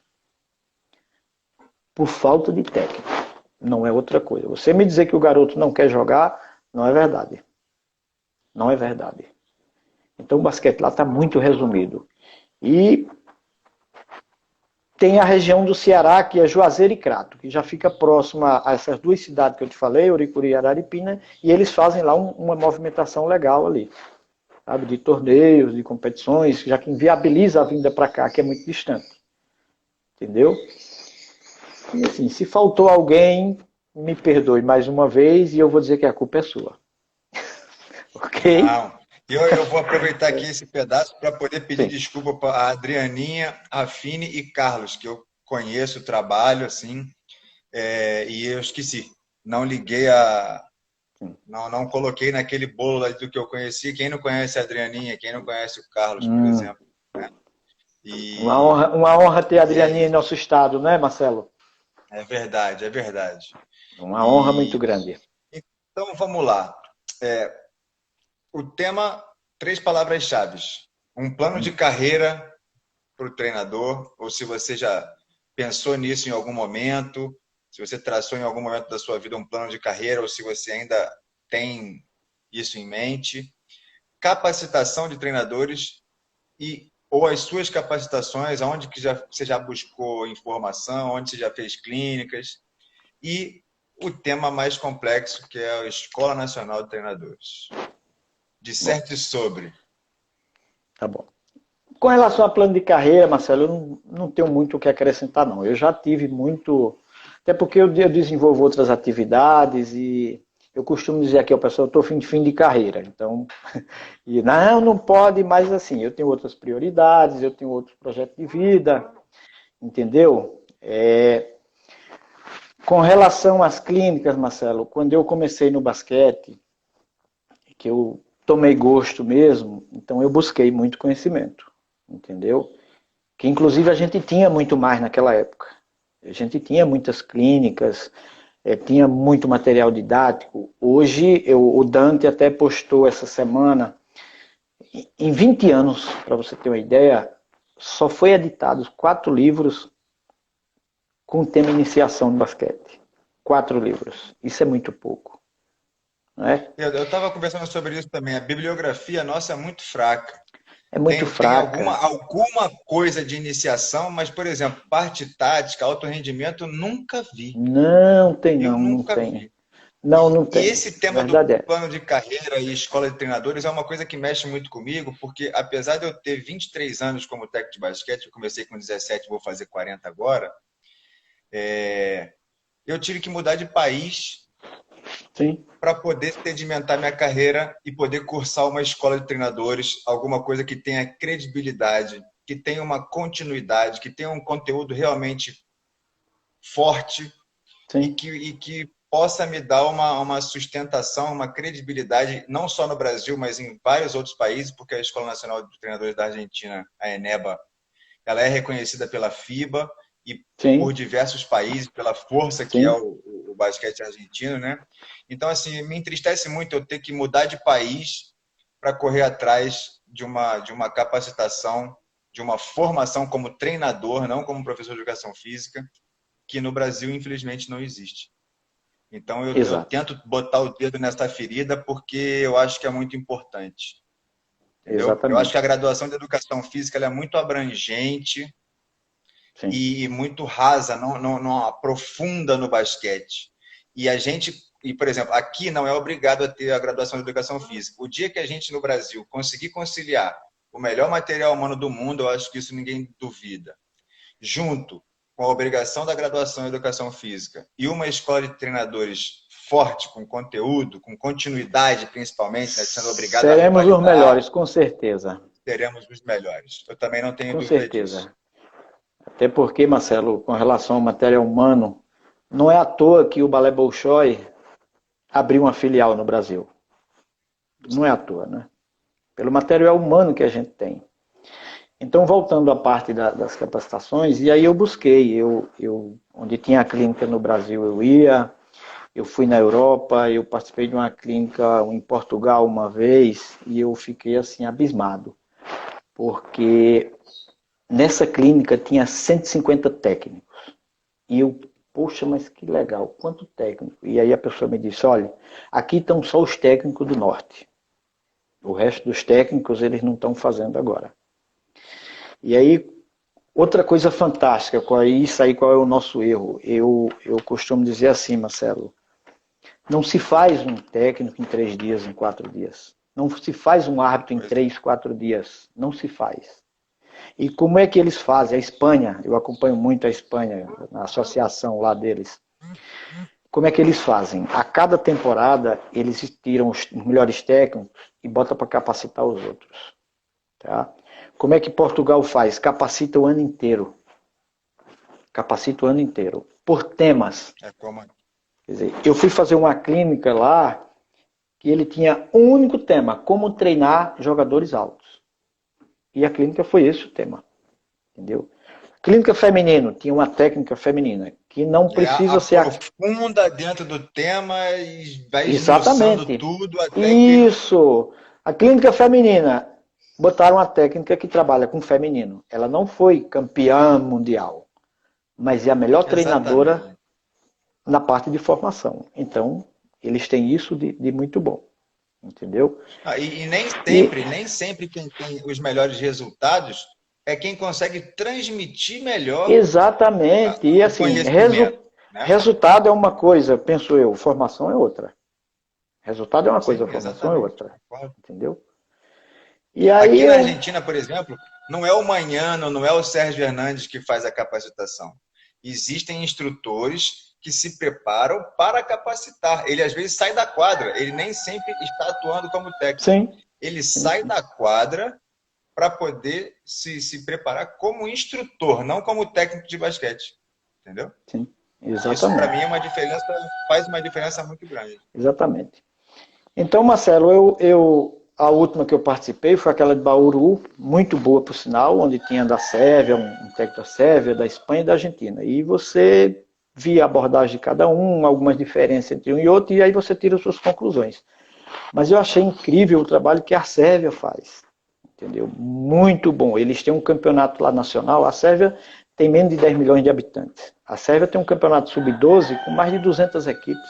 Por falta de técnica. Não é outra coisa. Você me dizer que o garoto não quer jogar, não é verdade. Não é verdade. Então o basquete lá está muito resumido. E tem a região do Ceará, que é Juazeiro e Crato, que já fica próxima a essas duas cidades que eu te falei, Oricuri e Araripina, e eles fazem lá uma movimentação legal ali, sabe, de torneios, de competições, já que inviabiliza a vinda para cá, que é muito distante. Entendeu? E assim, se faltou alguém, me perdoe mais uma vez e eu vou dizer que a culpa é sua. Ok? Não. Eu vou aproveitar aqui esse pedaço para poder pedir Sim. desculpa para a Adrianinha, Rafine e Carlos, que eu conheço o trabalho, assim, e eu esqueci. Não liguei a. Não coloquei naquele bolo do que eu conheci. Quem não conhece a Adrianinha, quem não conhece o Carlos, por exemplo. Né? E, Uma honra ter a e é Adrianinha em isso. nosso estado, né, Marcelo? É verdade, é verdade. Uma honra muito E grande. então vamos lá. O tema, 3 palavras-chave. Um plano de carreira para o treinador, ou se você já pensou nisso em algum momento, se você traçou em algum momento da sua vida um plano de carreira, ou se você ainda tem isso em mente. capacitação de treinadores ou as suas capacitações, aonde que você já buscou informação, onde você já fez clínicas, e o tema mais complexo, que é a Escola Nacional de Treinadores. Bom, Disserte sobre. tá bom. Com relação a plano de carreira, Marcelo, eu não tenho muito o que acrescentar, não. Eu já tive muito. Até porque eu desenvolvo outras atividades e eu costumo dizer aqui ao pessoal, eu estou fim de carreira. Então, e não pode, mas assim, eu tenho outras prioridades, eu tenho outros projetos de vida, entendeu? Com relação às clínicas, Marcelo, quando eu comecei no basquete, que eu tomei gosto mesmo, então eu busquei muito conhecimento, entendeu? Que inclusive a gente tinha muito mais naquela época. A gente tinha muitas clínicas, tinha muito material didático. Hoje, o Dante até postou essa semana, em 20 anos, para você ter uma ideia, só foi editados 4 livros com o tema iniciação no basquete. 4 livros. Isso é muito pouco. Não é? Eu estava conversando sobre isso também. A bibliografia nossa é muito fraca. É muito Tem alguma, fraca. alguma coisa de iniciação, mas, por exemplo, parte tática, alto rendimento, eu nunca vi. Não tem, Eu não nunca tem. vi. Não, não E tem. esse tema do Verdade é. plano de carreira e escola de treinadores é uma coisa que mexe muito comigo, porque apesar de eu ter 23 anos como técnico de basquete, eu comecei com 17, vou fazer 40 agora, eu tive que mudar de país Sim, para poder sedimentar minha carreira e poder cursar uma escola de treinadores, alguma coisa que tenha credibilidade, que tenha uma continuidade, que tenha um conteúdo realmente forte sim, e que possa me dar uma sustentação, uma credibilidade, não só no Brasil, mas em vários outros países, porque a Escola Nacional de Treinadores da Argentina, a ENEBA, ela é reconhecida pela FIBA e por sim, diversos países, pela força que é sim. o basquete argentino, né? Então, assim, me entristece muito eu ter que mudar de país para correr atrás de uma capacitação, de uma formação como treinador, não como professor de educação física, que no Brasil, infelizmente, não existe. Então, eu Exato. tento botar o dedo nessa ferida porque eu acho que é muito importante. Entendeu? Eu acho que a Exatamente. graduação de educação física ela é muito abrangente Sim. e muito rasa, não aprofunda no basquete. E a gente, por exemplo, aqui não é obrigado a ter a graduação de educação física. O dia que a gente no Brasil conseguir conciliar o melhor material humano do mundo, eu acho que isso ninguém duvida, junto com a obrigação da graduação em educação física e uma escola de treinadores forte, com conteúdo, com continuidade, principalmente, né, sendo obrigado a Seremos os revalidar, melhores, com certeza. teremos os melhores. Eu também não tenho Com dúvida disso. certeza. Até porque, Marcelo, com relação ao material humano, não é à toa que o Balé Bolshoi abriu uma filial no Brasil. Não é à toa, né? Pelo material humano que a gente tem. Então, voltando à parte das capacitações, e aí eu busquei, onde tinha a clínica no Brasil eu ia, eu fui na Europa, eu participei de uma clínica em Portugal uma vez, e eu fiquei assim abismado, porque nessa clínica tinha 150 técnicos, e eu, poxa, mas que legal, quanto técnico. E aí a pessoa me disse, olha, aqui estão só os técnicos do norte, o resto dos técnicos eles não estão fazendo agora. E aí, outra coisa fantástica, isso aí qual é o nosso erro? Eu costumo dizer assim, Marcelo, não se faz um técnico em 3 dias, em 4 dias. Não se faz um árbitro em Pois é. 3, 4 dias. Não se faz. E como é que eles fazem? A Espanha, eu acompanho muito a Espanha, na associação lá deles. Como é que eles fazem? A cada temporada, eles tiram os melhores técnicos e botam para capacitar os outros. Tá? Como é que Portugal faz? Capacita o ano inteiro. Capacita o ano inteiro. Por temas. É como Quer dizer, eu fui fazer uma clínica lá que ele tinha um único tema, como treinar jogadores altos. E a clínica foi esse o tema, entendeu? Clínica feminino, tinha uma técnica feminina, que não precisa ser aprofunda dentro do tema e vai esmiuçando exatamente. tudo até que. Isso. A clínica feminina, botaram uma técnica que trabalha com feminino. Ela não foi campeã mundial, mas é a melhor treinadora Exatamente. na parte de formação. Então, eles têm isso de muito bom. entendeu? E nem sempre quem tem os melhores resultados é quem consegue transmitir melhor Exatamente. E o assim, conhecimento, né? resultado é uma coisa, penso eu, formação é outra. Resultado é uma coisa, Sim, formação é exatamente. outra. Concordo. Entendeu? E aí Aqui na eu. Argentina, por exemplo, não é o Manhano, não é o Sérgio Hernandes que faz a capacitação. Existem instrutores que se preparam para capacitar. Ele às vezes sai da quadra, ele nem sempre está atuando como técnico. Sim, Ele sim, sai sim. da quadra para poder se preparar como instrutor, não como técnico de basquete. Entendeu? Sim, Isso para exatamente. mim é uma diferença, faz uma diferença muito grande. Exatamente. Então, Marcelo, a última que eu participei foi aquela de Bauru, muito boa por sinal, onde tinha da Sérvia, um técnico da Sérvia, da Espanha e da Argentina. E você via a abordagem de cada um, algumas diferenças entre um e outro, e aí você tira suas conclusões. Mas eu achei incrível o trabalho que a Sérvia faz. Entendeu? Muito bom. Eles têm um campeonato lá nacional. A Sérvia tem menos de 10 milhões de habitantes. A Sérvia tem um campeonato sub-12 com mais de 200 equipes.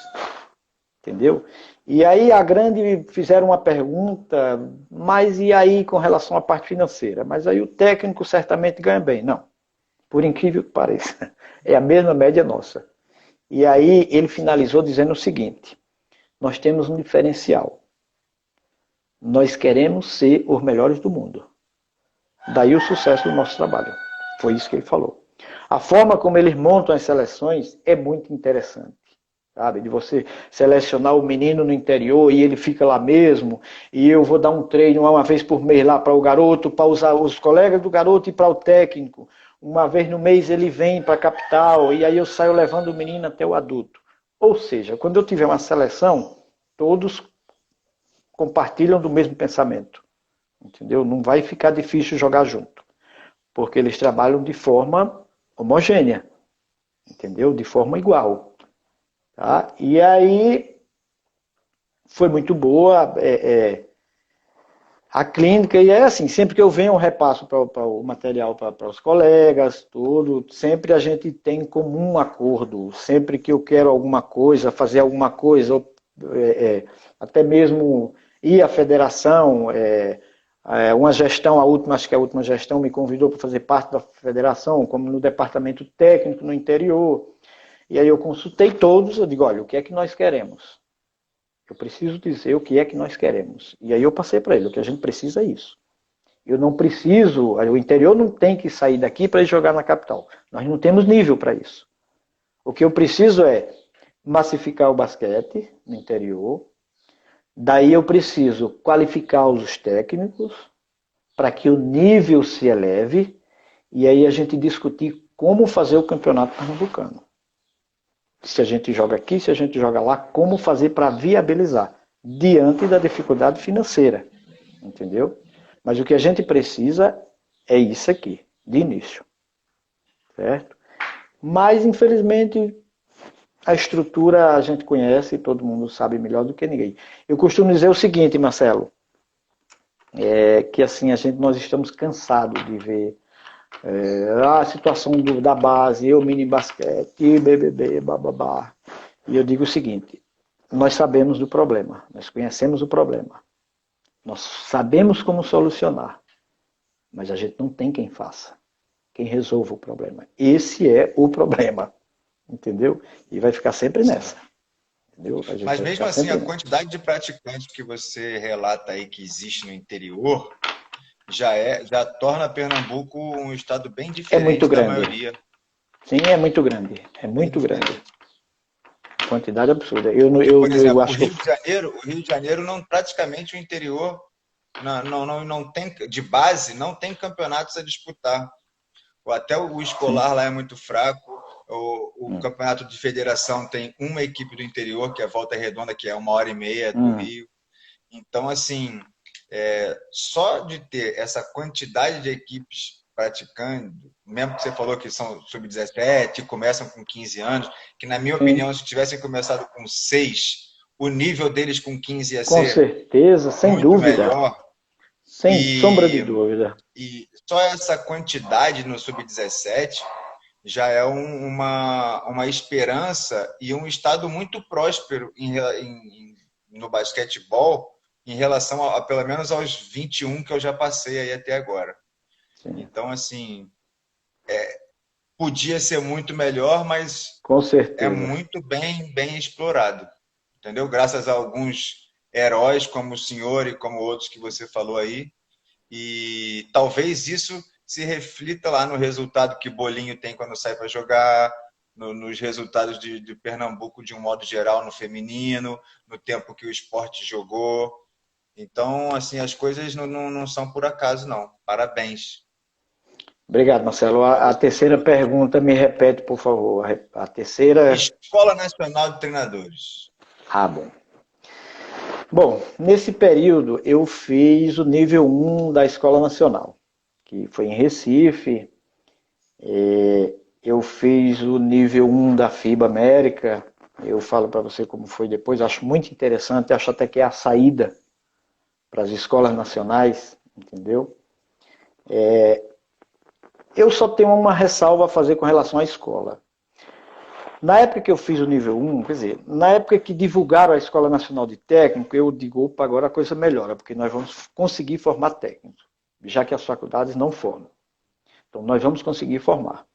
Entendeu? E aí a grande fizeram uma pergunta, mas e aí com relação à parte financeira? Mas aí o técnico certamente ganha bem. Não, por incrível que pareça. É a mesma média nossa. E aí ele finalizou dizendo o seguinte: nós temos um diferencial. Nós queremos ser os melhores do mundo. Daí o sucesso do nosso trabalho. Foi isso que ele falou. A forma como eles montam as seleções é muito interessante. Sabe? De você selecionar o menino no interior e ele fica lá mesmo, e eu vou dar um treino uma vez por mês lá para o garoto, para os colegas do garoto e para o técnico. Uma vez no mês ele vem para a capital, e aí eu saio levando o menino até o adulto. Ou seja, quando eu tiver uma seleção, todos compartilham do mesmo pensamento. Entendeu? Não vai ficar difícil jogar junto, porque eles trabalham de forma homogênea, entendeu? De forma igual. Tá? E aí foi muito boa a clínica, e é assim, sempre que eu venho eu repasso para o material para os colegas, tudo, sempre a gente tem comum acordo, sempre que eu quero alguma coisa, fazer alguma coisa, até mesmo ir à federação, uma gestão, acho que a última gestão me convidou para fazer parte da federação, como no departamento técnico no interior, e aí eu consultei todos, eu digo, olha, o que é que nós queremos? Eu preciso dizer o que é que nós queremos. E aí eu passei para ele, o que a gente precisa é isso. Eu não preciso, o interior não tem que sair daqui para ir jogar na capital. Nós não temos nível para isso. O que eu preciso é massificar o basquete no interior. Daí eu preciso qualificar os técnicos para que o nível se eleve e aí a gente discutir como fazer o campeonato pernambucano. Se a gente joga aqui, se a gente joga lá, como fazer para viabilizar, diante da dificuldade financeira, entendeu? Mas o que a gente precisa é isso aqui, de início, certo? Mas, infelizmente, a estrutura a gente conhece, todo mundo sabe melhor do que ninguém. Eu costumo dizer o seguinte, Marcelo, que assim, nós estamos cansados de ver a situação da base, o mini basquete, BBB, bababá. E eu digo o seguinte, nós sabemos do problema, nós conhecemos o problema, nós sabemos como solucionar, mas a gente não tem quem faça, quem resolva o problema. Esse é o problema, entendeu? E vai ficar sempre Sim. nessa, entendeu? A gente Mas vai mesmo ficar assim, sempre a nessa. quantidade de praticantes que você relata aí que existe no interior já torna Pernambuco um estado bem É muito diferente da grande. maioria. Sim, é muito grande. É Bem muito grande. diferente. Quantidade absurda. Porque, por Eu exemplo, acho que eu. O Rio de Janeiro não praticamente o interior não tem de base, não tem campeonatos a disputar. Ou até o Sim. escolar lá é muito fraco. O Hum, campeonato de federação tem uma equipe do interior, que é a Volta Redonda, que é 1h30 do hum, Rio. Então, assim, só de ter essa quantidade de equipes praticando, mesmo que você falou que são sub-17, começam com 15 anos, que na minha sim. opinião, se tivessem começado com 6, o nível deles com 15 ia Com ser certeza, sem muito dúvida. melhor. Sem sombra de E, dúvida. e só essa quantidade no sub-17 já é uma esperança e um estado muito próspero no basquetebol em relação pelo menos aos 21 que eu já passei aí até agora. Sim. Então, assim, podia ser muito melhor, mas Com é certeza. muito bem explorado, entendeu? Graças a alguns heróis como o senhor e como outros que você falou aí, e talvez isso se reflita lá no resultado que Bolinho tem quando sai para jogar, nos resultados de Pernambuco de um modo geral no feminino, no tempo que o esporte jogou. Então, assim, as coisas não são por acaso, não. Parabéns Obrigado, Marcelo. para A você. terceira pergunta, me repete, por favor. A terceira. Escola Nacional de Treinadores. Ah, bom. Bom, nesse período eu fiz o nível 1 da Escola Nacional, que foi em Recife. Eu fiz o nível 1 da FIBA América. Eu falo para você como foi depois. Acho muito interessante. Acho até que é a saída para as escolas nacionais, entendeu? Eu só tenho uma ressalva a fazer com relação à escola. Na época que eu fiz o nível 1, quer dizer, na época que divulgaram a Escola Nacional de Técnico, eu digo, opa, agora a coisa melhora, porque nós vamos conseguir formar técnicos, já que as faculdades não formam. Então, nós vamos conseguir formar.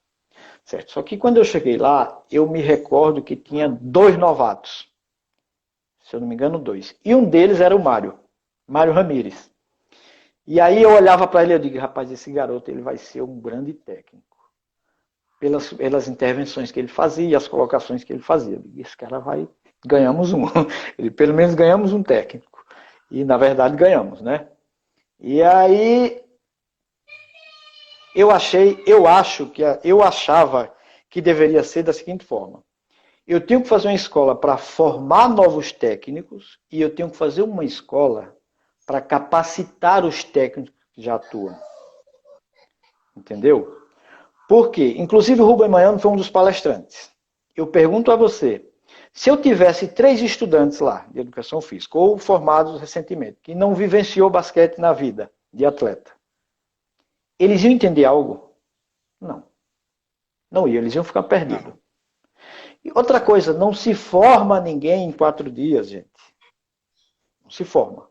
Certo? Só que quando eu cheguei lá, eu me recordo que tinha 2 novatos. Se eu não me engano, 2. E um deles era o Mário Ramírez. E aí eu olhava para ele e digo, rapaz, esse garoto ele vai ser um grande técnico. Pelas intervenções que ele fazia, as colocações que ele fazia. Esse cara vai, ganhamos um. Ele, pelo menos ganhamos um técnico. E na verdade ganhamos, né? E aí eu achava que deveria ser da seguinte forma. Eu tenho que fazer uma escola para formar novos técnicos e eu tenho que fazer uma escola para capacitar os técnicos que já atuam. Entendeu? Por quê? Inclusive o Rubem Manhano foi um dos palestrantes. Eu pergunto a você, se eu tivesse 3 estudantes lá de educação física, ou formados recentemente, que não vivenciou basquete na vida de atleta, eles iam entender algo? Não. Não iam, eles iam ficar perdidos. Não. E outra coisa, não se forma ninguém em 4 dias, gente. Não se forma.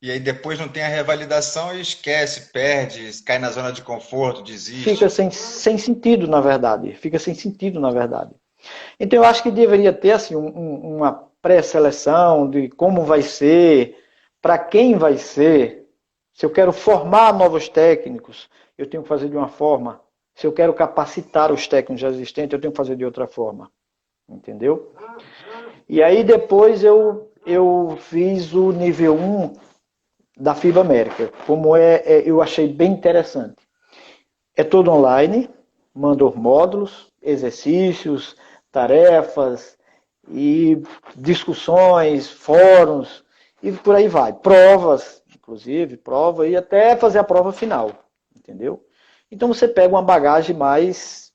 E aí depois não tem a revalidação e esquece, perde, cai na zona de conforto, Fica desiste. sem sentido, na verdade. Fica sem sentido, na verdade. Então, eu acho que deveria ter assim, uma pré-seleção de como vai ser, para quem vai ser. Se eu quero formar novos técnicos, eu tenho que fazer de uma forma. Se eu quero capacitar os técnicos já existentes, eu tenho que fazer de outra forma. Entendeu? E aí depois eu fiz o nível 1 da FIBA América. Eu achei bem interessante. É todo online, mando módulos, exercícios, tarefas e discussões, fóruns e por aí vai. Provas, inclusive, prova e até fazer a prova final, entendeu? Então você pega uma bagagem mais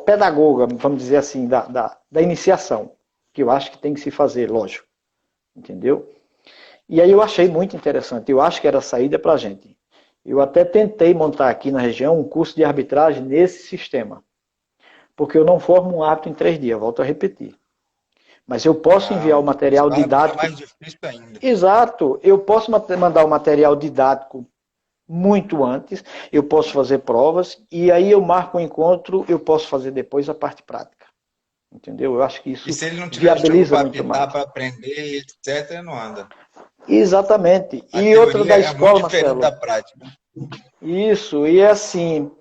pedagoga, vamos dizer assim, da iniciação, que eu acho que tem que se fazer, lógico, entendeu? E aí eu achei muito interessante, eu acho que era a saída para a gente. Eu até tentei montar aqui na região um curso de arbitragem nesse sistema. Porque eu não formo um árbitro em 3 dias, volto a repetir. Mas eu posso enviar o Isso material fica didático. mais difícil ainda. Exato, eu posso mandar o material didático muito antes, eu posso fazer provas, e aí eu marco um encontro, eu posso fazer depois a parte prática. Entendeu? Eu acho que E isso se ele não tiver jogo viabiliza para muito mais. apitar, para aprender, etc., não anda. Exatamente. A E outra teoria da é muito escola, diferente da Marcelo. prática. Isso, e é assim,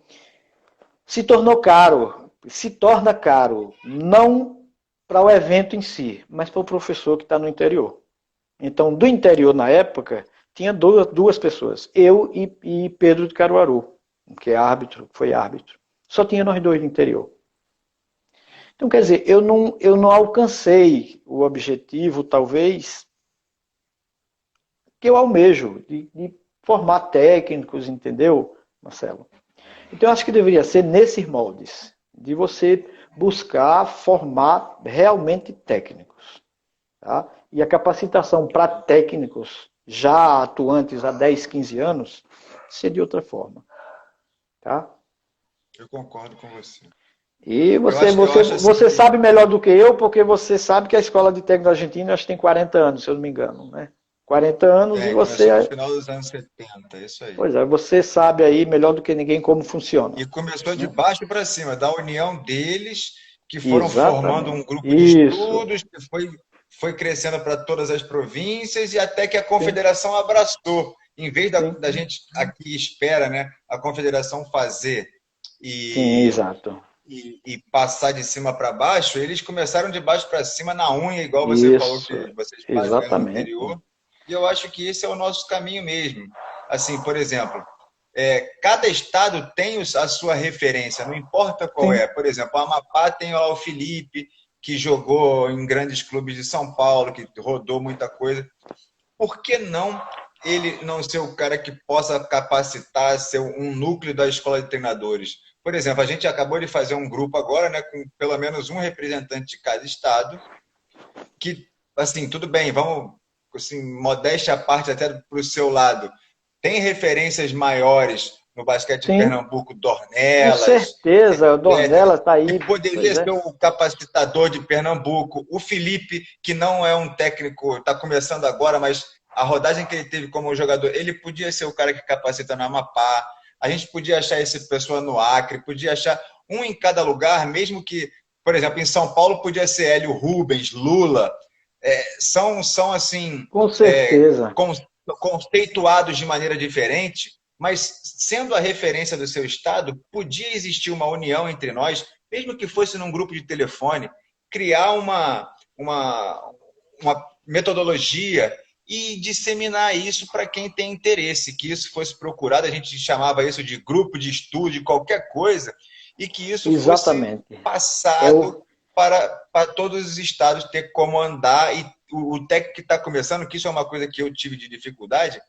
se tornou caro, se torna caro, não para o evento em si, mas para o professor que está no interior. Então, do interior, na época, tinha duas pessoas, eu e Pedro de Caruaru, que é árbitro, foi árbitro. Só tinha nós dois do interior. Então, quer dizer, eu não alcancei o objetivo, talvez, que eu almejo, de formar técnicos, entendeu, Marcelo? Então, eu acho que deveria ser nesses moldes, de você buscar formar realmente técnicos. Tá? E a capacitação para técnicos já atuantes há 10, 15 anos, ser de outra forma. Tá? Eu concordo com você. E eu acho assim você que sabe melhor do que eu, porque você sabe que a escola de técnico da Argentina acho que tem 40 anos, se eu não me engano, né? 40 anos e começou no você, final dos anos 70, isso aí. pois é, você sabe aí melhor do que ninguém como funciona, E começou de né? baixo para cima, da união deles, que foram formando um Exatamente. grupo de Isso. estudos, que foi crescendo para todas as províncias, e até que a Sim, confederação abraçou. Em vez sim, da gente aqui espera, né, a confederação fazer sim, e, exato. e passar de cima para baixo, eles começaram de baixo para cima na unha, igual você falou Isso, que vocês fazem aí no exatamente. interior. E eu acho que esse é o nosso caminho mesmo. Assim, por exemplo, cada estado tem a sua referência, não importa qual Sim, é. Por exemplo, o Amapá tem lá o Felipe, que jogou em grandes clubes de São Paulo, que rodou muita coisa. Por que não ele não ser o cara que possa capacitar, ser um núcleo da escola de treinadores? Por exemplo, a gente acabou de fazer um grupo agora, né, com pelo menos um representante de cada estado, que, assim, tudo bem, vamos, assim, modéstia à parte até para o seu lado, tem referências maiores no basquete de sim, Pernambuco, com Dornelas, certeza. O etc., Dornella está que aí, poderia pois ser é. o capacitador de Pernambuco, o Felipe, que não é um técnico, está começando agora, mas a rodagem que ele teve como jogador, ele podia ser o cara que capacita no Amapá, a gente podia achar essa pessoa no Acre, podia achar um em cada lugar, mesmo que, por exemplo, em São Paulo podia ser Hélio Rubens, Lula, são assim, Com é, certeza. conceituados de maneira diferente, mas sendo a referência do seu estado, podia existir uma união entre nós, mesmo que fosse num grupo de telefone, criar uma metodologia e disseminar isso para quem tem interesse, que isso fosse procurado, a gente chamava isso de grupo de estudo, de qualquer coisa, e que isso fosse Exatamente. É passado o, para todos os estados ter como andar, e o técnico que está começando, que isso é uma coisa que eu tive de dificuldade,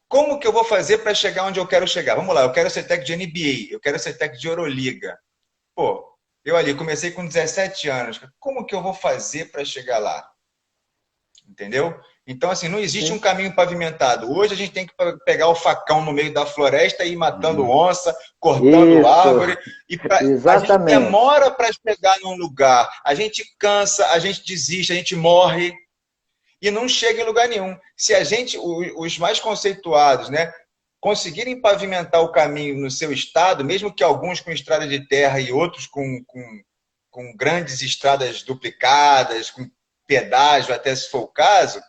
como que eu vou fazer para chegar onde eu quero chegar? Vamos lá, eu quero ser técnico de NBA, eu quero ser técnico de Euroliga. Pô, eu ali comecei com 17 anos. Como que eu vou fazer para chegar lá? Entendeu? Então, assim, não existe um sim. caminho pavimentado. Hoje a gente tem que pegar o facão no meio da floresta e ir matando onça, cortando Isso, árvore. A gente exatamente. demora para chegar num lugar. A gente cansa, a gente desiste, a gente morre e não chega em lugar nenhum. Se a gente, os mais conceituados, né, conseguirem pavimentar o caminho no seu estado, mesmo que alguns com estrada de terra e outros com grandes estradas duplicadas, com pedágio, até se for o caso,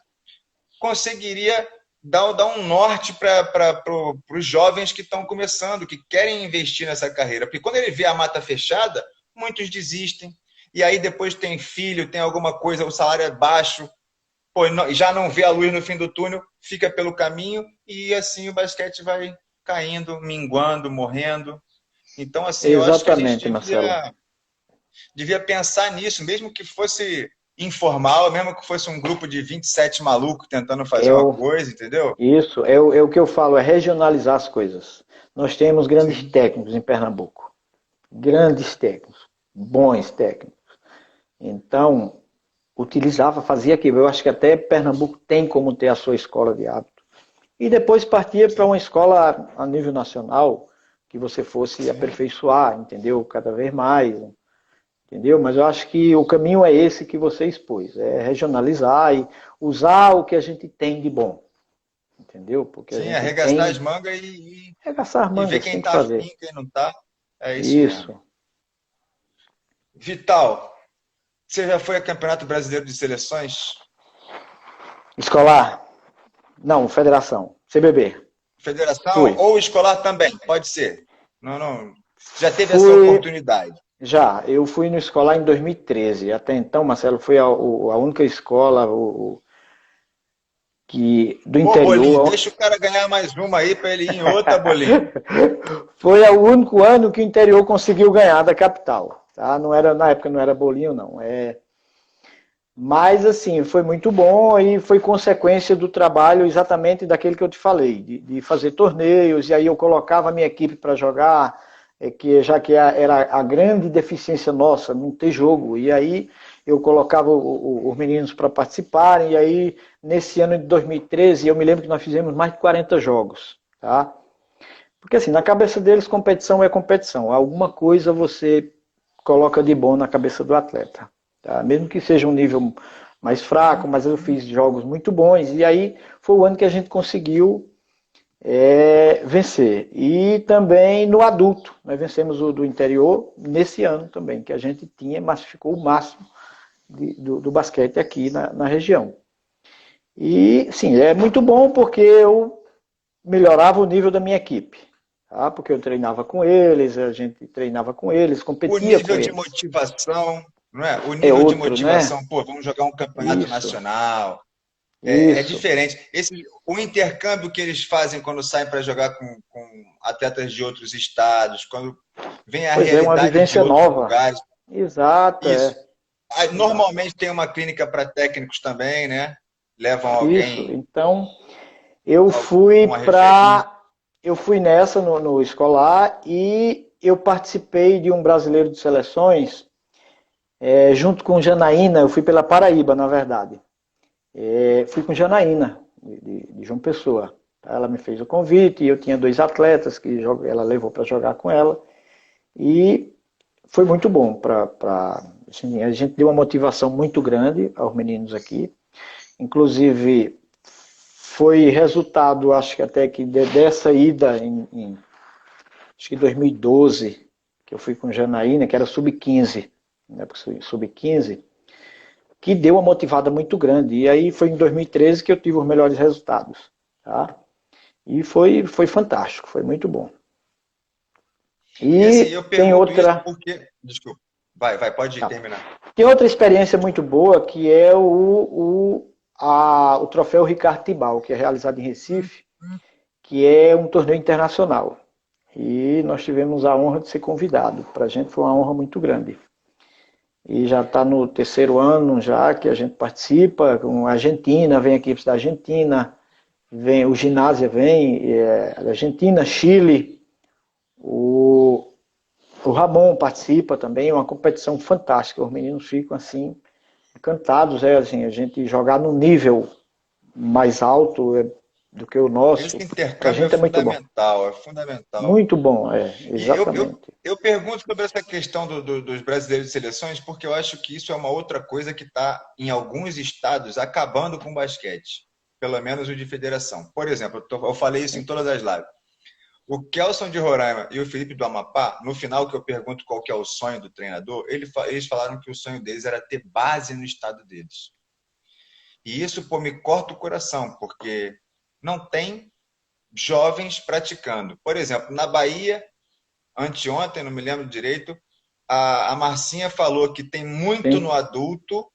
conseguiria dar um norte para os jovens que estão começando, que querem investir nessa carreira. Porque quando ele vê a mata fechada, muitos desistem. E aí depois tem filho, tem alguma coisa, o salário é baixo, pô, já não vê a luz no fim do túnel, fica pelo caminho e assim o basquete vai caindo, minguando, morrendo. Então, assim, eu acho que a gente Exatamente, Marcelo. devia pensar nisso, mesmo que fosse informal, mesmo que fosse um grupo de 27 malucos tentando fazer É uma o, coisa, entendeu? isso, é o que eu falo, é regionalizar as coisas. Nós temos grandes Sim, técnicos em Pernambuco. Grandes técnicos, bons técnicos. Então, utilizava, fazia aquilo. Eu acho que até Pernambuco tem como ter a sua escola de hábito. E depois partia para sim, uma escola a nível nacional, que você fosse sim. aperfeiçoar, entendeu? Cada vez mais, entendeu? Mas eu acho que o caminho é esse que você expôs, é regionalizar e usar o que a gente tem de bom, entendeu? Porque a Sim, gente arregaçar as tem, mangas arregaçar as e ver mangas, quem tem que tá fazer. afim, quem não tá. É isso mesmo. Isso. Vital, você já foi a Campeonato Brasileiro de Seleções? Escolar? Não, federação. CBB. Federação Fui. ou escolar também, pode ser. Não, não. Já teve essa Fui, oportunidade. já, eu fui no escolar em 2013. Até então, Marcelo, foi a única escola que, do Ô, Bolinho, interior. deixa o cara ganhar mais uma aí para ele ir em outra, Bolinho. Foi o único ano que o interior conseguiu ganhar da capital. Tá? Não era, na época não era bolinho, não. Mas, assim, foi muito bom e foi consequência do trabalho exatamente daquele que eu te falei, de fazer torneios, e aí eu colocava a minha equipe para jogar, já que era a grande deficiência nossa, não ter jogo. E aí eu colocava os meninos para participarem, e aí nesse ano de 2013 eu me lembro que nós fizemos mais de 40 jogos. Tá? Porque assim, na cabeça deles, competição é competição. Alguma coisa você coloca de bom na cabeça do atleta. Tá? Mesmo que seja um nível mais fraco, mas eu fiz jogos muito bons. E aí foi o ano que a gente conseguiu vencer. E também no adulto. Nós vencemos o do interior nesse ano também, que a gente tinha, massificou o máximo do basquete aqui na região. E sim, é muito bom porque eu melhorava o nível da minha equipe. Tá? Porque eu treinava com eles, a gente treinava com eles, O competia com nível de eles. motivação, não é? O É nível de outro, motivação, né? pô, vamos jogar um campeonato Isso, nacional. É isso. diferente. O intercâmbio que eles fazem quando saem para jogar com atletas de outros estados, quando vem a Pois é, uma realidade de vivência outros nova. lugares, Exato, isso. é. Aí, Exato. normalmente tem uma clínica para técnicos também, né? Levam Isso. alguém, Então, eu fui uma referência. para. Eu fui nessa no escolar e eu participei de um brasileiro de seleções junto com Janaína. Eu fui pela Paraíba, na verdade. Fui com Janaína, de João Pessoa. Ela me fez o convite e eu tinha dois atletas que ela levou para jogar com ela. E foi muito bom. Assim, a gente deu uma motivação muito grande aos meninos aqui. Inclusive, foi resultado, acho que até que dessa ida acho que 2012, que eu fui com Janaína, que era sub-15, né, sub-15, que deu uma motivada muito grande. E aí foi em 2013 que eu tive os melhores resultados. Tá? E foi fantástico, foi muito bom. E assim, eu E tem pergunto isso outra, porque. Desculpa. Vai, pode tá. terminar. Tem outra experiência muito boa que é o troféu Ricardo Tibal, que é realizado em Recife, que é um torneio internacional. E nós tivemos a honra de ser convidado. Para a gente foi uma honra muito grande. E já está no terceiro ano já que a gente participa, com a Argentina, vem equipes da Argentina, vem o ginásio vem, da Argentina, Chile, o, o Ramon participa também, é uma competição fantástica. Os meninos ficam assim, encantados, assim, a gente jogar no nível mais alto do que o Esse nosso, para a intercâmbio gente é muito bom. é fundamental. Muito bom, E exatamente. eu pergunto sobre essa questão dos brasileiros de seleções, porque eu acho que isso é uma outra coisa que está, em alguns estados, acabando com o basquete. Pelo menos o de federação. Por exemplo, eu falei isso em todas as lives. O Kelson de Roraima e o Felipe do Amapá, no final que eu pergunto qual que é o sonho do treinador, eles falaram que o sonho deles era ter base no estado deles. E isso, pô, me corta o coração, porque não tem jovens praticando. Por exemplo, na Bahia, anteontem, não me lembro direito, a Marcinha falou que tem muito no Sim, adulto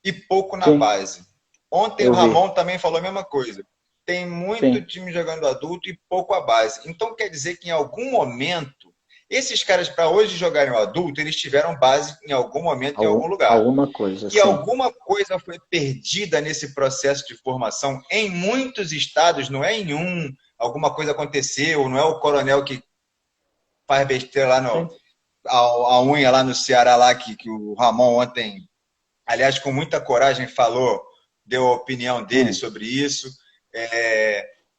e pouco na sim, base. Ontem o eu vi. Ramon também falou a mesma coisa. Tem muito Sim, time jogando adulto e pouco a base. Então quer dizer que em algum momento, esses caras, para hoje jogarem o adulto, eles tiveram base em algum momento, em algum lugar. alguma coisa, E sim. alguma coisa foi perdida nesse processo de formação em muitos estados, não é em um, alguma coisa aconteceu, não é o coronel que faz besteira lá no, Sim, a unha lá no Ceará, lá que o Ramon ontem, aliás, com muita coragem, falou, deu a opinião dele hum, sobre isso.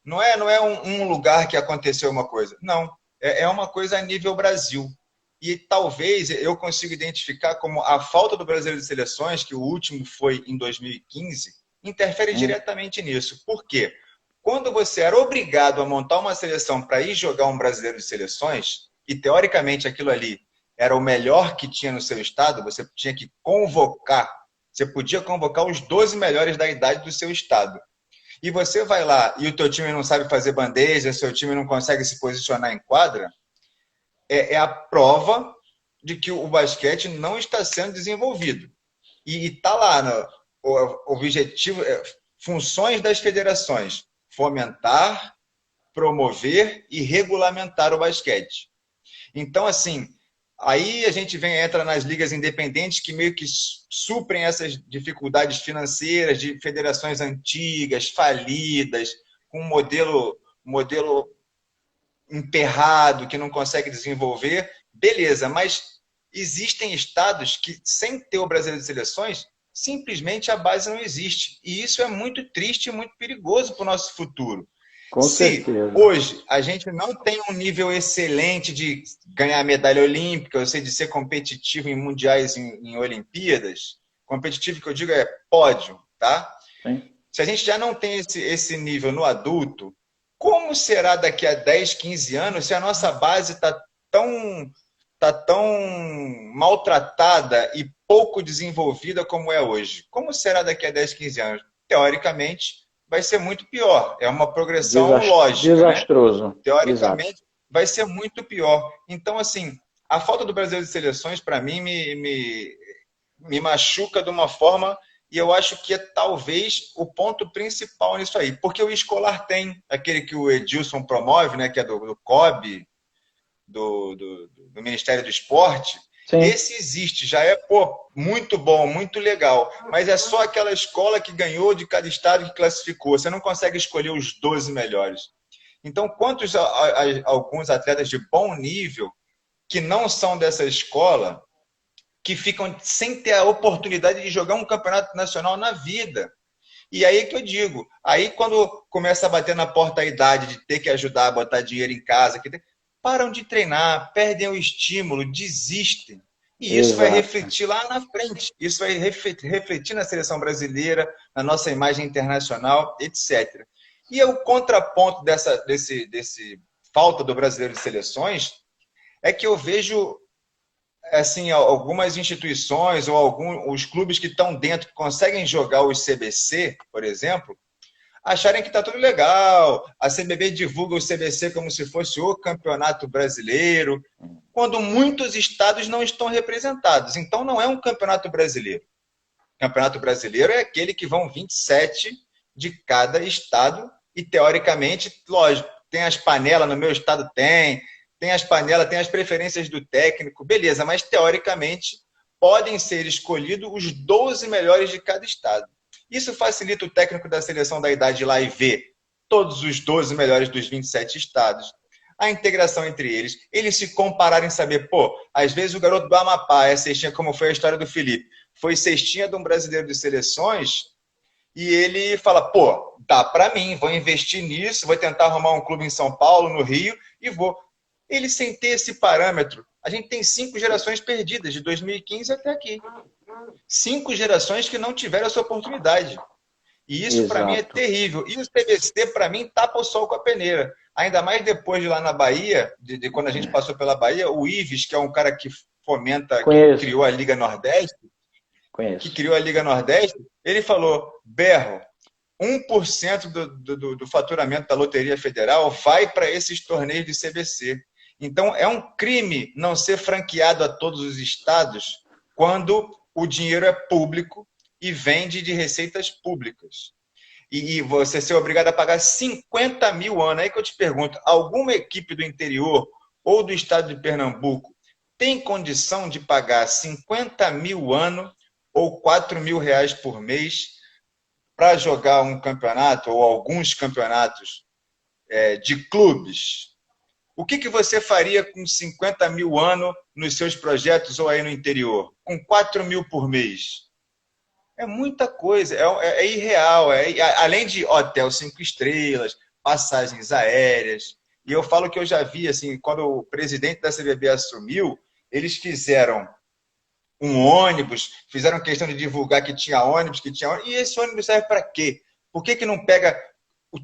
Não é um lugar que aconteceu uma coisa. Não. É uma coisa a nível Brasil. E talvez eu consiga identificar como a falta do Brasileiro de Seleções, que o último foi em 2015, interfere hum, diretamente nisso. Por quê? Quando você era obrigado a montar uma seleção para ir jogar um Brasileiro de Seleções, e teoricamente aquilo ali era o melhor que tinha no seu estado, você tinha que convocar, você podia convocar os 12 melhores da idade do seu estado. E você vai lá e o teu time não sabe fazer bandeja, seu time não consegue se posicionar em quadra, é a prova de que o basquete não está sendo desenvolvido. E está lá no o objetivo, funções das federações, fomentar, promover e regulamentar o basquete. Então, assim, aí a gente entra nas ligas independentes que meio que suprem essas dificuldades financeiras de federações antigas, falidas, com um modelo emperrado, que não consegue desenvolver. Beleza, mas existem estados que, sem ter o Brasileiro de Seleções, simplesmente a base não existe. E isso é muito triste e muito perigoso para o nosso futuro. Com Se certeza. hoje a gente não tem um nível excelente de ganhar medalha olímpica, ou seja, de ser competitivo em mundiais, em Olimpíadas, competitivo que eu digo é pódio, tá? Sim. Se a gente já não tem esse nível no adulto, como será daqui a 10, 15 anos se a nossa base tão maltratada e pouco desenvolvida como é hoje? Como será daqui a 10, 15 anos? Teoricamente, vai ser muito pior. É uma progressão lógica, né? Desastroso. Exato. Teoricamente, vai ser muito pior. Então, assim, a falta do Brasil de seleções, para mim, me machuca de uma forma e eu acho que é talvez o ponto principal nisso aí. Porque o escolar tem aquele que o Edilson promove, né, que é do COB, do Ministério do Esporte. Sim. Esse existe, já é muito bom, muito legal, mas é só aquela escola que ganhou de cada estado que classificou. Você não consegue escolher os 12 melhores. Então, alguns atletas de bom nível que não são dessa escola que ficam sem ter a oportunidade de jogar um campeonato nacional na vida. E aí que eu digo, aí quando começa a bater na porta a idade de ter que ajudar a botar dinheiro em casa, param de treinar, perdem o estímulo, desistem. E isso vai Exato. refletir lá na frente. Isso vai refletir na seleção brasileira, na nossa imagem internacional, etc. E o contraponto desse falta do brasileiro de seleções é que eu vejo assim, algumas instituições ou os clubes que estão dentro, que conseguem jogar os CBC, por exemplo, acharem que está tudo legal. A CBB divulga o CBC como se fosse o campeonato brasileiro, quando muitos estados não estão representados. Então, não é um campeonato brasileiro. O campeonato brasileiro é aquele que vão 27 de cada estado e, teoricamente, lógico, tem as panelas, no meu estado tem as panelas, tem as preferências do técnico, beleza, mas teoricamente podem ser escolhidos os 12 melhores de cada estado. Isso facilita o técnico da seleção da idade ir lá e ver todos os 12 melhores dos 27 estados, a integração entre eles se compararem, saber, pô, às vezes o garoto do Amapá é cestinha, como foi a história do Felipe, foi cestinha de um brasileiro de seleções e ele fala, pô, dá para mim, vou investir nisso, vou tentar arrumar um clube em São Paulo, no Rio, e vou. Ele sem ter esse parâmetro, a gente tem 5 gerações perdidas, de 2015 até aqui. 5 gerações que não tiveram essa oportunidade. E isso, para mim, é Exato. terrível. E o CBC, para mim, tapa o sol com a peneira. Ainda mais depois de lá na Bahia, de quando a gente passou pela Bahia, o Ives, que é um cara que fomenta, que Conheço, criou a Liga Nordeste, conheço. ele falou, Berro, 1% do faturamento da Loteria Federal vai para esses torneios de CBC. Então, é um crime não ser franqueado a todos os estados quando o dinheiro é público e vende de receitas públicas. E você ser obrigado a pagar 50 mil ano. Aí que eu te pergunto, alguma equipe do interior ou do estado de Pernambuco tem condição de pagar 50 mil ano ou 4 mil reais por mês para jogar um campeonato ou alguns campeonatos de clubes? O que você faria com 50 mil ano nos seus projetos ou aí no interior? Com 4 mil por mês? É muita coisa, é irreal. Além de hotel 5 estrelas, passagens aéreas. E eu falo que eu já vi, assim, quando o presidente da CBB assumiu, eles fizeram um ônibus, fizeram questão de divulgar que tinha ônibus, e esse ônibus serve para quê? Por que não pega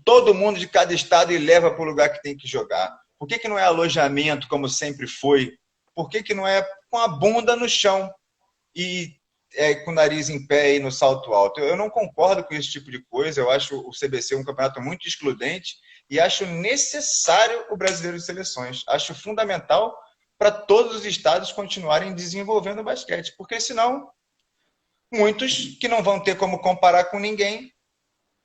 todo mundo de cada estado e leva para o lugar que tem que jogar? Por que não é alojamento, como sempre foi? Por que não é com a bunda no chão e com o nariz em pé e no salto alto? Eu não concordo com esse tipo de coisa, eu acho o CBC um campeonato muito excludente e acho necessário o brasileiro de seleções. Acho fundamental para todos os estados continuarem desenvolvendo o basquete, porque senão muitos que não vão ter como comparar com ninguém,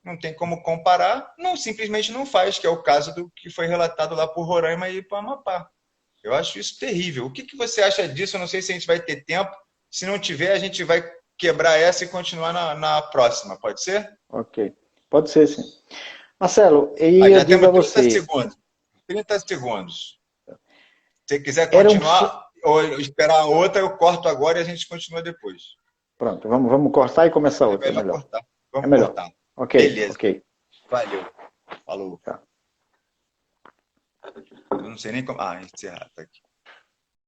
não tem como comparar, simplesmente não faz, que é o caso do que foi relatado lá por Roraima e para Amapá. Eu acho isso terrível. O que você acha disso? Eu não sei se a gente vai ter tempo. Se não tiver, a gente vai quebrar essa e continuar na próxima. Pode ser? Ok. Pode ser, sim. Marcelo, e eu Já digo a temos 30 você, segundos. 30 segundos. Se quiser era um... continuar ou esperar a outra, eu corto agora e a gente continua depois. Pronto, vamos cortar e começar É outra, é melhor melhor. cortar. É Vamos melhor. cortar. Ok, Beleza. ok. Valeu. Falou. Tá. Eu não sei nem como. Ah, encerrar, tá aqui.